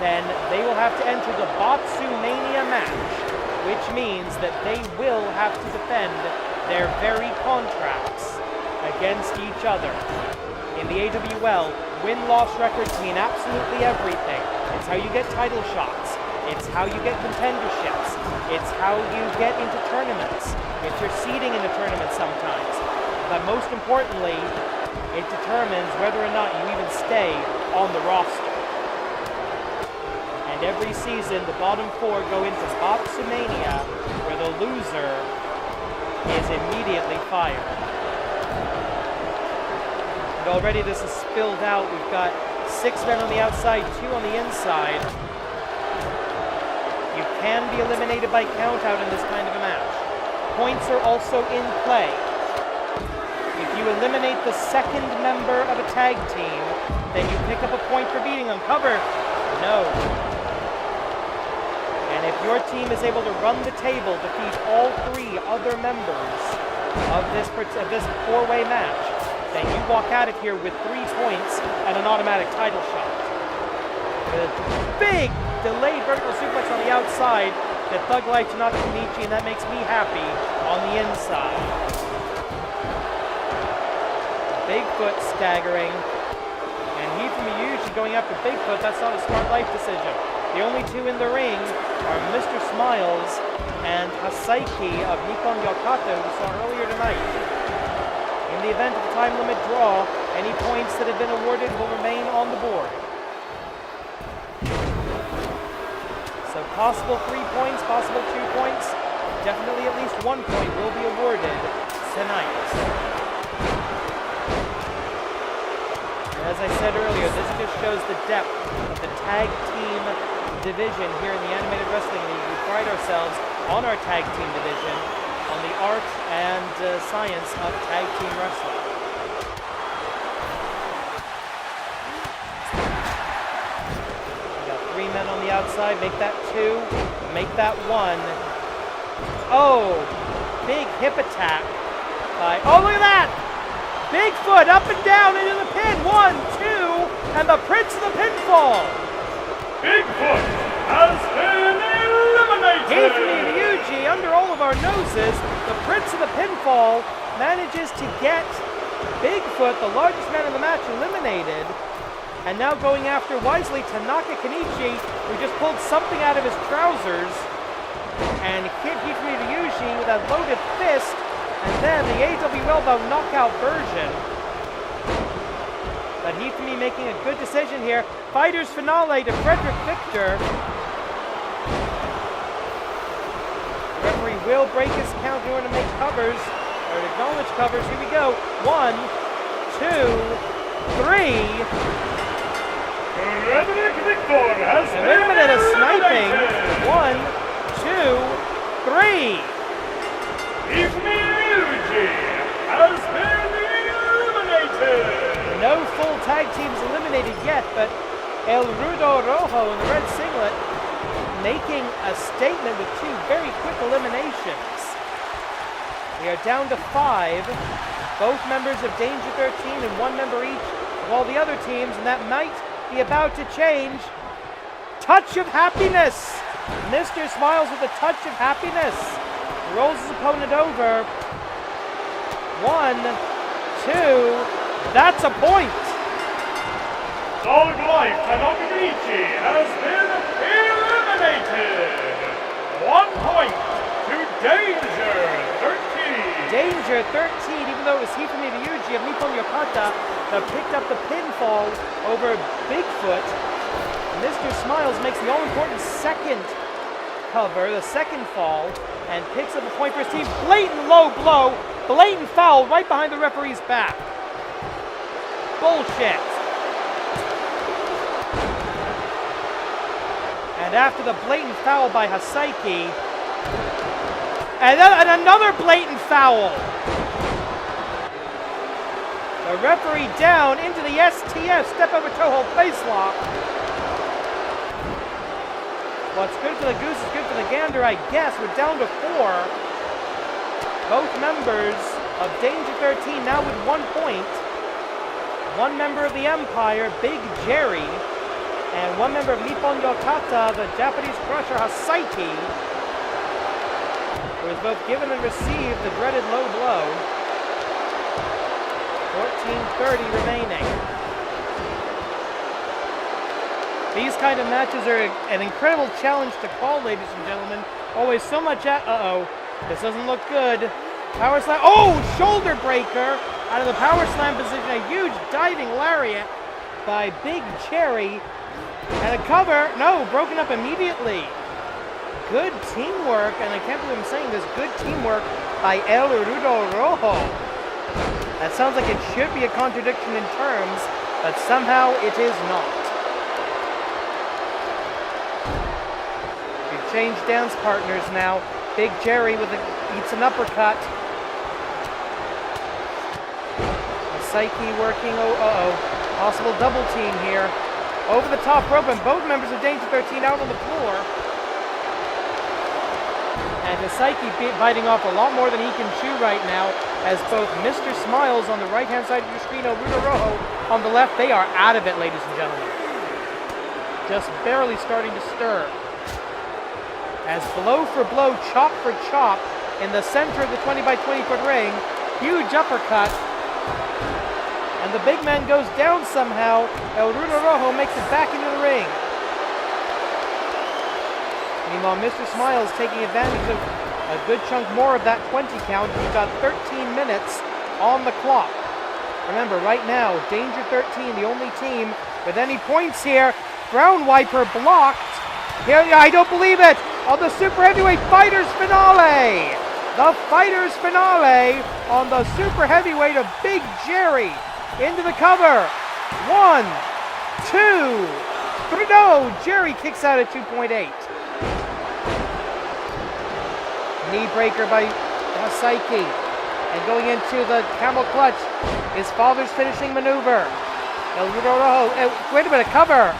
then they will have to enter the Botsumania match, which means that they will have to defend their very contracts against each other. In the AWL, win-loss records mean absolutely everything. It's how you get title shots. It's how you get contenderships. It's how you get into tournaments. It's your seeding in a tournament sometimes. But most importantly, it determines whether or not you even stay on the roster. And every season, the bottom 4 go into Botsumania, where the loser is immediately fired. And already this is spilled out. We've got 6 men on the outside, 2 on the inside. You can be eliminated by countout in this kind of a match. Points are also in play. If you eliminate the second member of a tag team, then you pick up a point for beating them. Cover? No. And if your team is able to run the table, defeat all 3 other members of this 4-way match, then you walk out of here with 3 points and an automatic title shot. A big delayed vertical suplex on the outside that Thug Life to Nakamichi, and that makes me happy on the inside. Bigfoot staggering, and Miyuji going after Bigfoot. That's not a smart life decision. The only 2 in the ring are Mr. Smiles and Hasaiki of Nippon Yokata, who we saw earlier tonight. In the event of a time limit draw, any points that have been awarded will remain on the board. So possible 3 points, possible 2 points, definitely at least 1 point will be awarded tonight. And as I said earlier, this just shows the depth of the tag team division here in the Animated Wrestling League. We pride ourselves on our tag team division, on the art and science of tag team wrestling. We got 3 men on the outside. Make that 2. Make that 1. Oh, big hip attack by. Oh, look at that! Bigfoot up and down into the pin. 1, 2, and the Prince of the Pinfall. Bigfoot has been eliminated! Miyuji, under all of our noses, the Prince of the Pinfall manages to get Bigfoot, the largest man in the match, eliminated. And now going after wisely Tanaka Kenichi, who just pulled something out of his trousers and hit Miyuji with a loaded fist, and then the AWL knockout version. But Hifumi making a good decision here. Fighters finale to Frederick Victor. The referee will break his count in order to make covers, or to acknowledge covers. Here we go. 1, 2, 3. Frederick Victor has been Wait a minute, a sniping. eliminated! 1, 2, 3. Miyuji has been eliminated! No full tag teams eliminated yet, but El Rudo Rojo in the red singlet making a statement with 2 very quick eliminations. We are down to 5, both members of Danger 13 and 1 member each of all the other teams, and that might be about to change. Touch of happiness! Mr. Smiles with a touch of happiness. Rolls his opponent over. 1, 2, that's a point! Dog Life Tanaka Kenichi has been eliminated! 1 point to Danger 13! Danger 13, even though it was Hifumi Miyuji of Nippon Yokata that picked up the pinfall over Bigfoot. Mr. Smiles makes the all-important second cover, the second fall, and picks up a point for his team. Blatant low blow, blatant foul right behind the referee's back. Bullshit. And after the blatant foul by Hasaiki, and another blatant foul. The referee down into the STF, step over toe hold face lock. What's good for the goose is good for the gander, I guess. We're down to 4. Both members of Danger 13 now with 1 point. One member of the Empire, Big Jerry, and one member of Nippon Yokata, the Japanese crusher Hasaiki, who has both given and received the dreaded low blow. 14:30 remaining. These kind of matches are an incredible challenge to call, ladies and gentlemen. Always so much uh-oh, this doesn't look good. Power slam, oh, shoulder breaker out of the power slam position. A huge diving lariat by Big Cherry. And a cover, no, broken up immediately. Good teamwork, and I can't believe I'm saying this, good teamwork by El Rudo Rojo. That sounds like it should be a contradiction in terms, but somehow it is not. We've changed dance partners now. Big Jerry eats an uppercut. Psyche working, possible double team here. Over the top rope, and both members of Danger 13 out on the floor. And Psyche biting off a lot more than he can chew right now, as both Mr. Smiles on the right-hand side of your screen, El Rudo Rojo on the left, they are out of it, ladies and gentlemen. Just barely starting to stir. As blow for blow, chop for chop, in the center of the 20 by 20 foot ring, huge uppercut. And the big man goes down somehow. El Rudo Rojo makes it back into the ring. Meanwhile, Mr. Smiles taking advantage of a good chunk more of that 20 count. We've got 13 minutes on the clock. Remember, right now, Danger 13, the only team with any points here. Brown Wiper blocked. Here, I don't believe it! On the Super Heavyweight Fighters Finale! The Fighters Finale on the Super Heavyweight of Big Jerry. Into the cover. 1, 2, 3. No, Jerry kicks out at 2.8. Knee breaker by Hasaiki. And going into the camel clutch, his father's finishing maneuver. El Rudo Rojo, wait a minute, cover.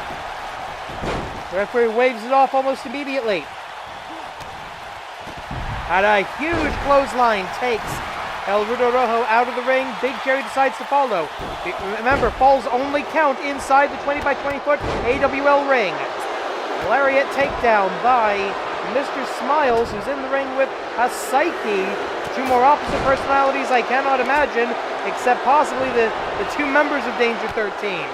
The referee waves it off almost immediately. And a huge clothesline takes El Rudo Rojo out of the ring. Big Jerry decides to follow. Remember, falls only count inside the 20 by 20 foot AWL ring. Lariat takedown by Mr. Smiles, who's in the ring with Hasaiki. Two more opposite personalities I cannot imagine, except possibly the two members of Danger 13.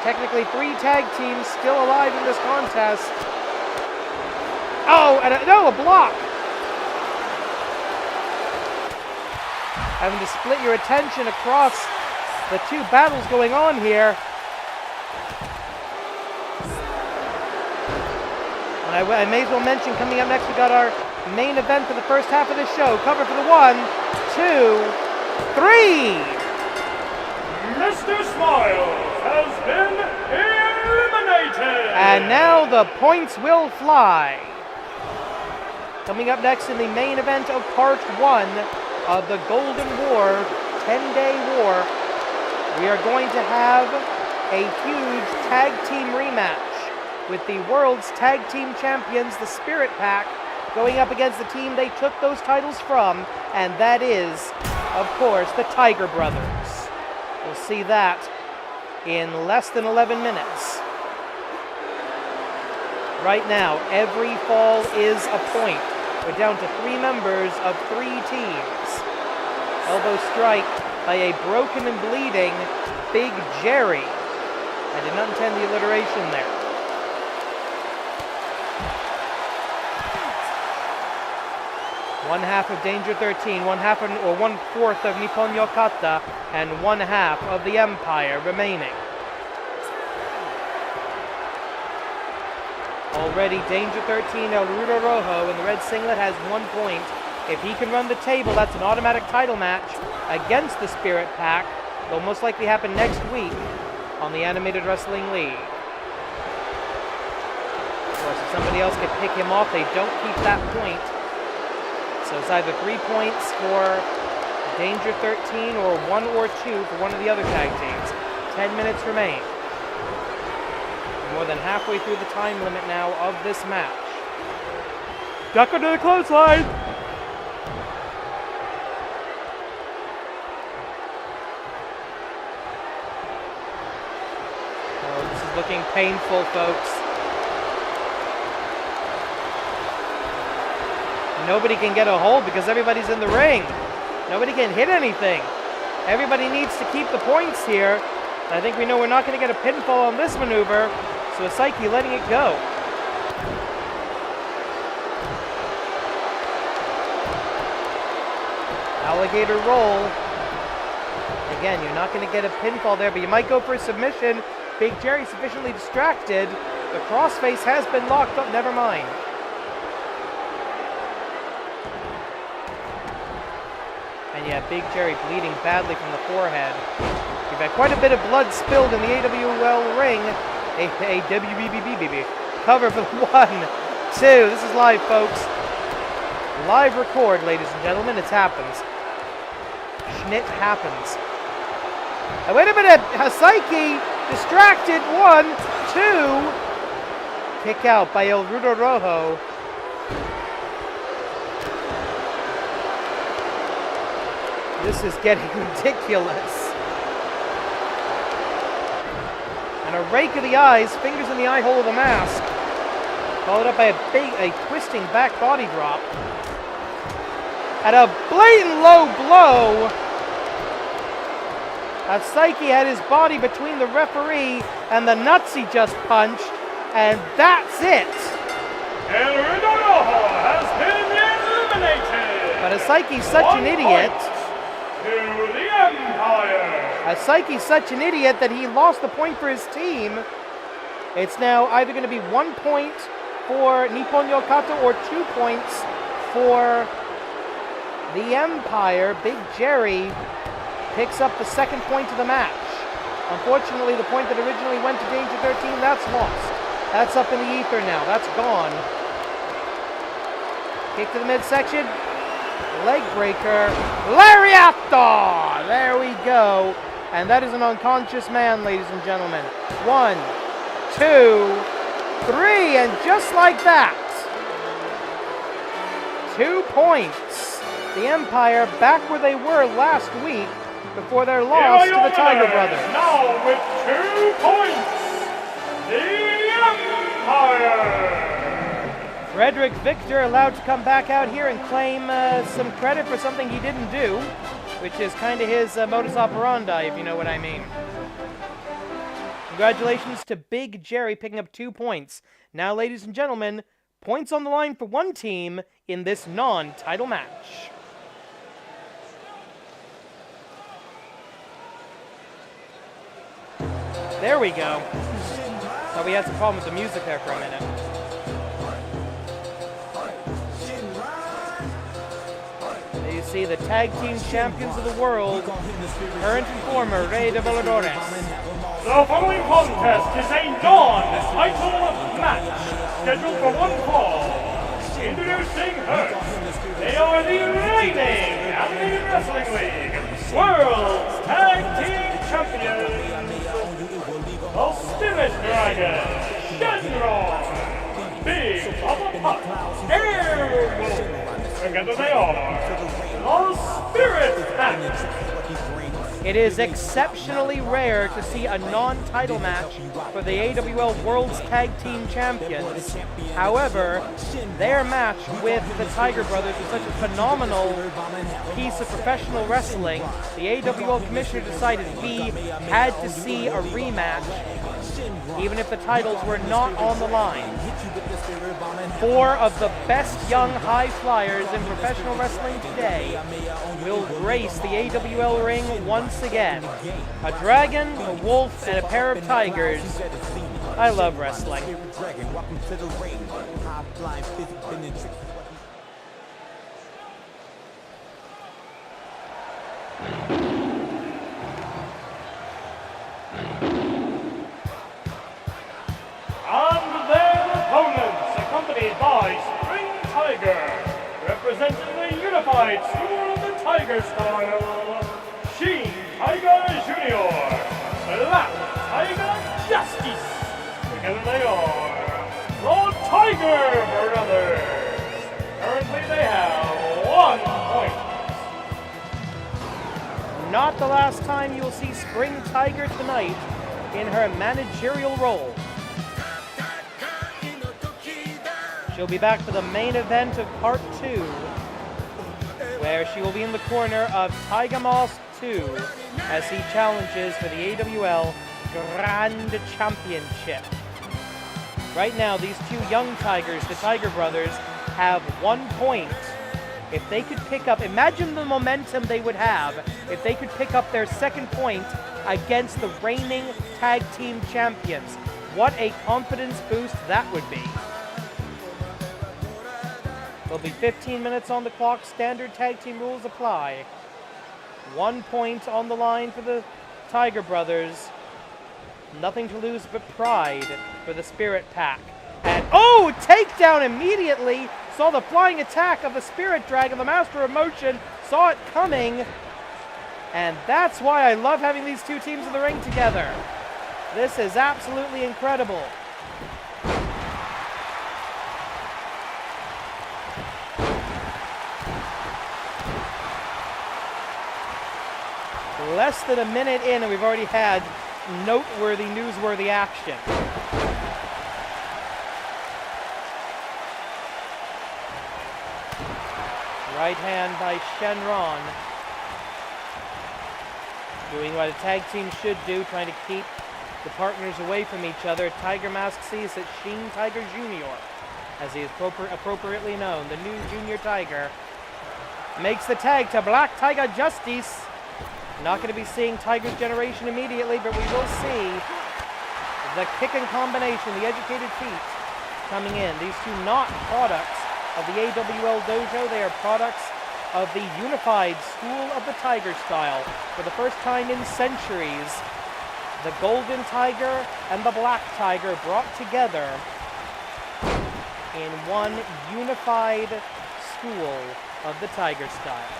Technically 3 tag teams still alive in this contest. Oh, and a block! Having to split your attention across the two battles going on here. And I may as well mention, coming up next, we got our main event for the first half of the show. Cover for the 1, 2, 3! Mr. Smiles has been eliminated! And now the points will fly. Coming up next in the main event of Part 1 of the Golden War, 10-day war, we are going to have a huge tag team rematch with the world's tag team champions, the Spirit Pack, going up against the team they took those titles from, and that is, of course, the Tiger Brothers. We'll see that in less than 11 minutes. Right now, every fall is a point. We're down to 3 members of 3 teams. Elbow strike by a broken and bleeding Big Jerry. I did not intend the alliteration there. One half of Danger 13, one fourth of Nippon Yokata, and one half of the Empire remaining. Already Danger 13, El Rudo Rojo in the red singlet has 1 point. If he can run the table, that's an automatic title match against the Spirit Pack. They'll most likely happen next week on the Animated Wrestling League. Of course, if somebody else could pick him off, they don't keep that point. So it's either 3 points for Danger 13 or 1 or 2 for one of the other tag teams. 10 minutes remain. More than halfway through the time limit now of this match. Duck under the clothesline. Oh, this is looking painful, folks. Nobody can get a hold because everybody's in the ring. Nobody can hit anything. Everybody needs to keep the points here. I think we know we're not going to get a pinfall on this maneuver, so Saiki letting it go. Alligator roll. Again, you're not going to get a pinfall there, but you might go for a submission. Big Jerry sufficiently distracted. The crossface has been locked up. Never mind. And yeah, Big Jerry bleeding badly from the forehead. We've had quite a bit of blood spilled in the AWL ring. AWBBBB. Cover for the 1, 2. This is live, folks. Live record, ladies and gentlemen. It happens. Schnit happens. And wait a minute. Saiki distracted. 1, 2. Kick out by El Rudo Rojo. This is getting ridiculous. And a rake of the eyes, fingers in the eye hole of the mask. Followed up by a twisting back body drop. And a blatant low blow. As Saiki had his body between the referee and the nuts he just punched. And that's it. El Rudo Rojo has been eliminated. But as Saiki's such an idiot. To the Empire. Saiki's such an idiot that he lost the point for his team. It's now either going to be 1 point for Nippon Yokata or 2 points for the Empire. Big Jerry picks up the second point of the match. Unfortunately, the point that originally went to Danger 13, that's lost. That's up in the ether now. That's gone. Kick to the midsection. Leg breaker. Lariato! There we go. And that is an unconscious man, ladies and gentlemen. 1, 2, 3, and just like that. 2 points. The Empire back where they were last week before their loss to the Tiger Brothers. Now with 2 points, the Empire. Frederick Victor allowed to come back out here and claim some credit for something he didn't do, which is kind of his modus operandi, if you know what I mean. Congratulations to Big Jerry picking up 2 points. Now, ladies and gentlemen, points on the line for one team in this non-title match. There we go. Thought we had some problem with the music there for a minute. There you see the tag team champions of the world, current and former Rey de Voladores. The following contest is a non-title match scheduled for one fall. Introducing first, they are the reigning Animated Wrestling League World Tag Team Champions, the Spirit Dragon, Shenron, Big Papa Puck, Airwolf. Together they are the Spirit Match. It is exceptionally rare to see a non-title match for the AWL World's Tag Team Champions. However, their match with the Tiger Brothers was such a phenomenal piece of professional wrestling, the AWL Commissioner decided we had to see a rematch, even if the titles were not on the line. 4 of the best young high flyers in professional wrestling today will grace the AWL ring once again. A dragon, a wolf, and a pair of tigers. I love wrestling. And their opponents, accompanied by Spring Tiger, representing the unified School of the Tiger style, Sheen Tiger Jr., Black Tiger Justice. Together Tiger Brothers. Currently they have 1 point. Not the last time you'll see Spring Tiger tonight in her managerial role. She'll be back for the main event of Part 2, where she will be in the corner of Tiger Moss 2 as he challenges for the AWL Grand Championship. Right now, these two young Tigers, the Tiger Brothers, have 1 point. If they could pick up, imagine the momentum they would have if they could pick up their 2nd point against the reigning tag team champions. What a confidence boost that would be. There'll be 15 minutes on the clock. Standard tag team rules apply. 1 point on the line for the Tiger Brothers. Nothing to lose but pride for the Spirit Pack. And oh, takedown immediately. Saw the flying attack of the Spirit Dragon, the Master of Motion. Saw it coming. And that's why I love having these two teams in the ring together. This is absolutely incredible. Less than a minute in, and we've already had noteworthy, newsworthy action. Right hand by Shenron. Doing what a tag team should do, trying to keep the partners away from each other. Tiger Mask sees that Sheen Tiger Jr., as he is appropriately known, the new Junior Tiger, makes the tag to Black Tiger Justice. Not going to be seeing Tiger's Generation immediately, but we will see the kick and combination, the educated feet coming in. These two not products of the AWL Dojo. They are products of the unified School of the Tiger style. For the first time in centuries, the Golden Tiger and the Black Tiger brought together in one unified School of the Tiger style.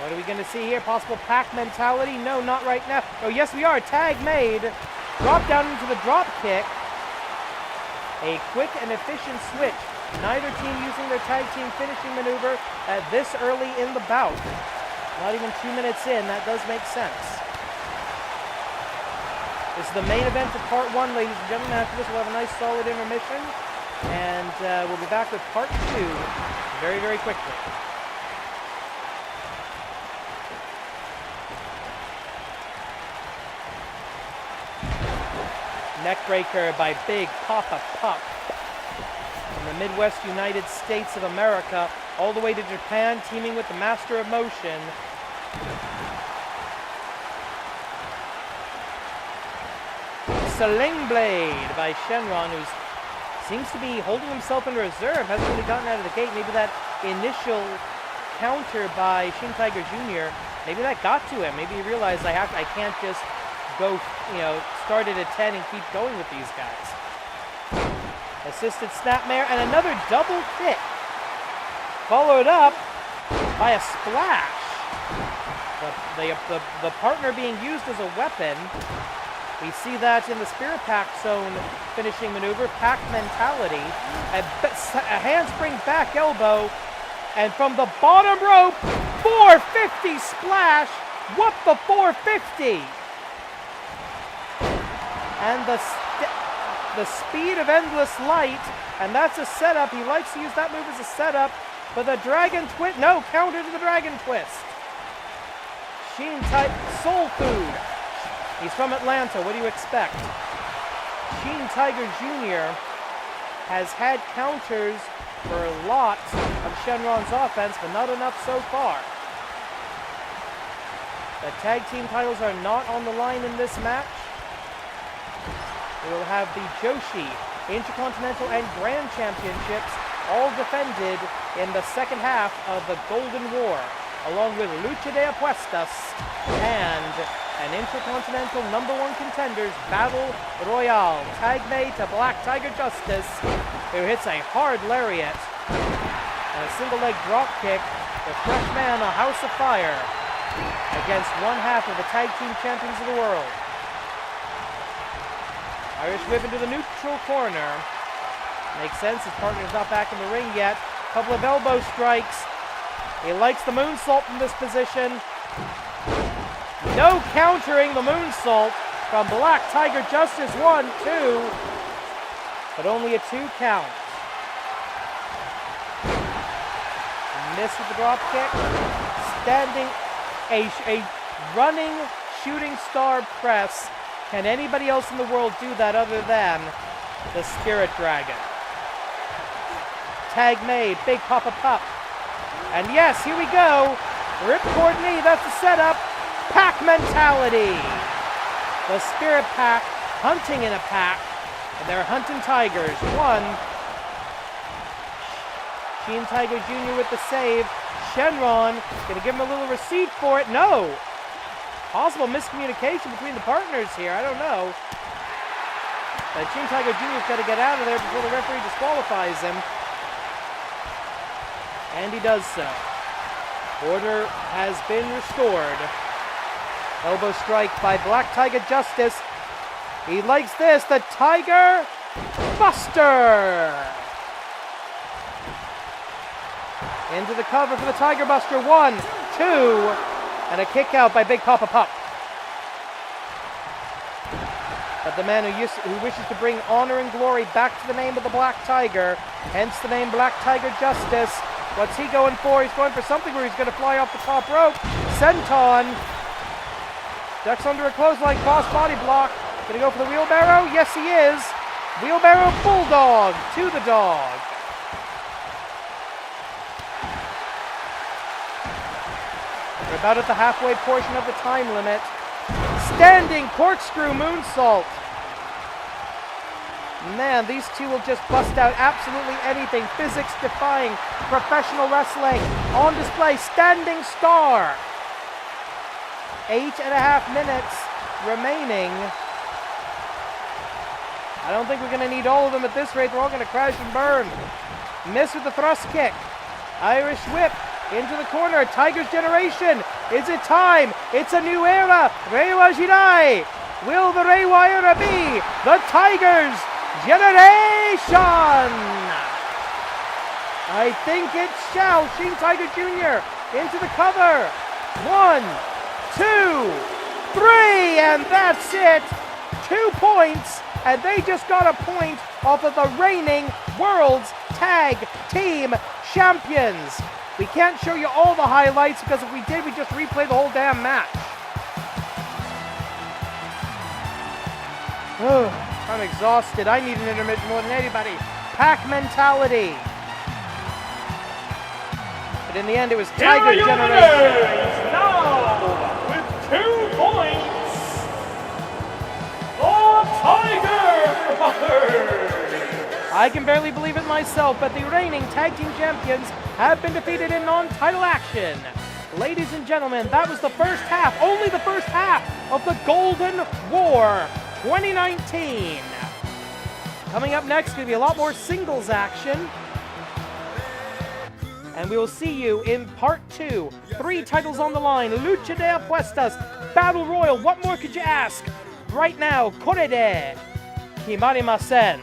What are we going to see here? Possible pack mentality? No, not right now. Oh, yes, we are. Tag made. Drop down into the drop kick. A quick and efficient switch. Neither team using their tag team finishing maneuver at this early in the bout. Not even 2 minutes in. That does make sense. This is the main event of Part 1, ladies and gentlemen. After this, we'll have a nice, solid intermission. And we'll be back with Part 2 very, very quickly. Neckbreaker by Big Papa Puck. From the Midwest United States of America all the way to Japan, teaming with the Master of Motion. Sling Blade by Shenron, who seems to be holding himself in reserve. Hasn't really gotten out of the gate. Maybe that initial counter by Shin Tiger Jr., maybe that got to him. Maybe he realized I can't just go, start it at 10 and keep going with these guys. Assisted snapmare and another double kick. Followed up by a splash. The partner being used as a weapon. We see that in the Spirit Pack Zone finishing maneuver, Pack Mentality. A handspring back elbow. And from the bottom rope, 450 splash. Whoop the 450. And the speed of Endless Light, and that's a setup. He likes to use that move as a setup, but the Dragon Twist, no, counter to the Dragon Twist. Sheen type Soul Food. He's from Atlanta, what do you expect? Sheen Tiger Jr. has had counters for a lot of Shenron's offense, but not enough so far. The tag team titles are not on the line in this match. We will have the Joshi Intercontinental and Grand Championships all defended in the second half of the Golden War, along with Lucha de Apuestas and an Intercontinental #1 Contenders Battle Royale. Tag made to Black Tiger Justice, who hits a hard lariat and a single leg drop kick. The fresh man, a House of Fire, against one half of the tag team champions of the world. Irish whip into the neutral corner. Makes sense, his partner's not back in the ring yet. Couple of elbow strikes. He likes the moonsault from this position. No countering the moonsault from Black Tiger Justice. 1, 2. But only a 2 count. Miss with the drop kick. Standing, a running shooting star press. Can anybody else in the world do that other than the Spirit Dragon? Tag made, Big Papa Pup. And yes, here we go. Ripcord knee, that's the setup. Pack mentality. The Spirit Pack hunting in a pack. And they're hunting tigers. 1. Sheen Tiger Jr. with the save. Shenron gonna give him a little receipt for it. No. Possible miscommunication between the partners here. I don't know. But Sheen Tiger Jr.'s got to get out of there before the referee disqualifies him. And he does so. Order has been restored. Elbow strike by Black Tiger Justice. He likes this, the Tiger Buster. Into the cover for the Tiger Buster. 1, 2, and a kick out by Big Papa Pup. But the man who wishes to bring honor and glory back to the name of the Black Tiger, hence the name Black Tiger Justice. What's he going for? He's going for something where he's going to fly off the top rope. Senton. Ducks under a clothesline, cross body block. Going to go for the wheelbarrow? Yes, he is. Wheelbarrow Bulldog to the dog. We're about at the halfway portion of the time limit. Standing corkscrew moonsault. Man, these two will just bust out absolutely anything. Physics defying professional wrestling on display. Standing star. 8.5 minutes remaining. I don't think we're going to need all of them at this rate. They're all going to crash and burn. Miss with the thrust kick. Irish whip into the corner. Tiger's Generation. Is it time? It's a new era. Reiwa Jirai. Will the Reiwa era be the Tigers Generation? I think it shall. Sheen Tiger Jr. into the cover. 1, 2, 3, and that's it. 2 points, and they just got a point off of the reigning World's Tag Team Champions. We can't show you all the highlights because if we did, we'd just replay the whole damn match. I'm exhausted. I need an intermission more than anybody. Pack mentality. But in the end, it was Tiger Generation. Now, with 2 points, the Tiger Brothers. I can barely believe it myself, but the reigning tag team champions have been defeated in non-title action. Ladies and gentlemen, that was the first half, only the first half of the Golden War 2019. Coming up next, going to be a lot more singles action. And we will see you in part 2. 3 titles on the line. Lucha de Apuestas, Battle Royal. What more could you ask? Right now, Korede Kimarimasen.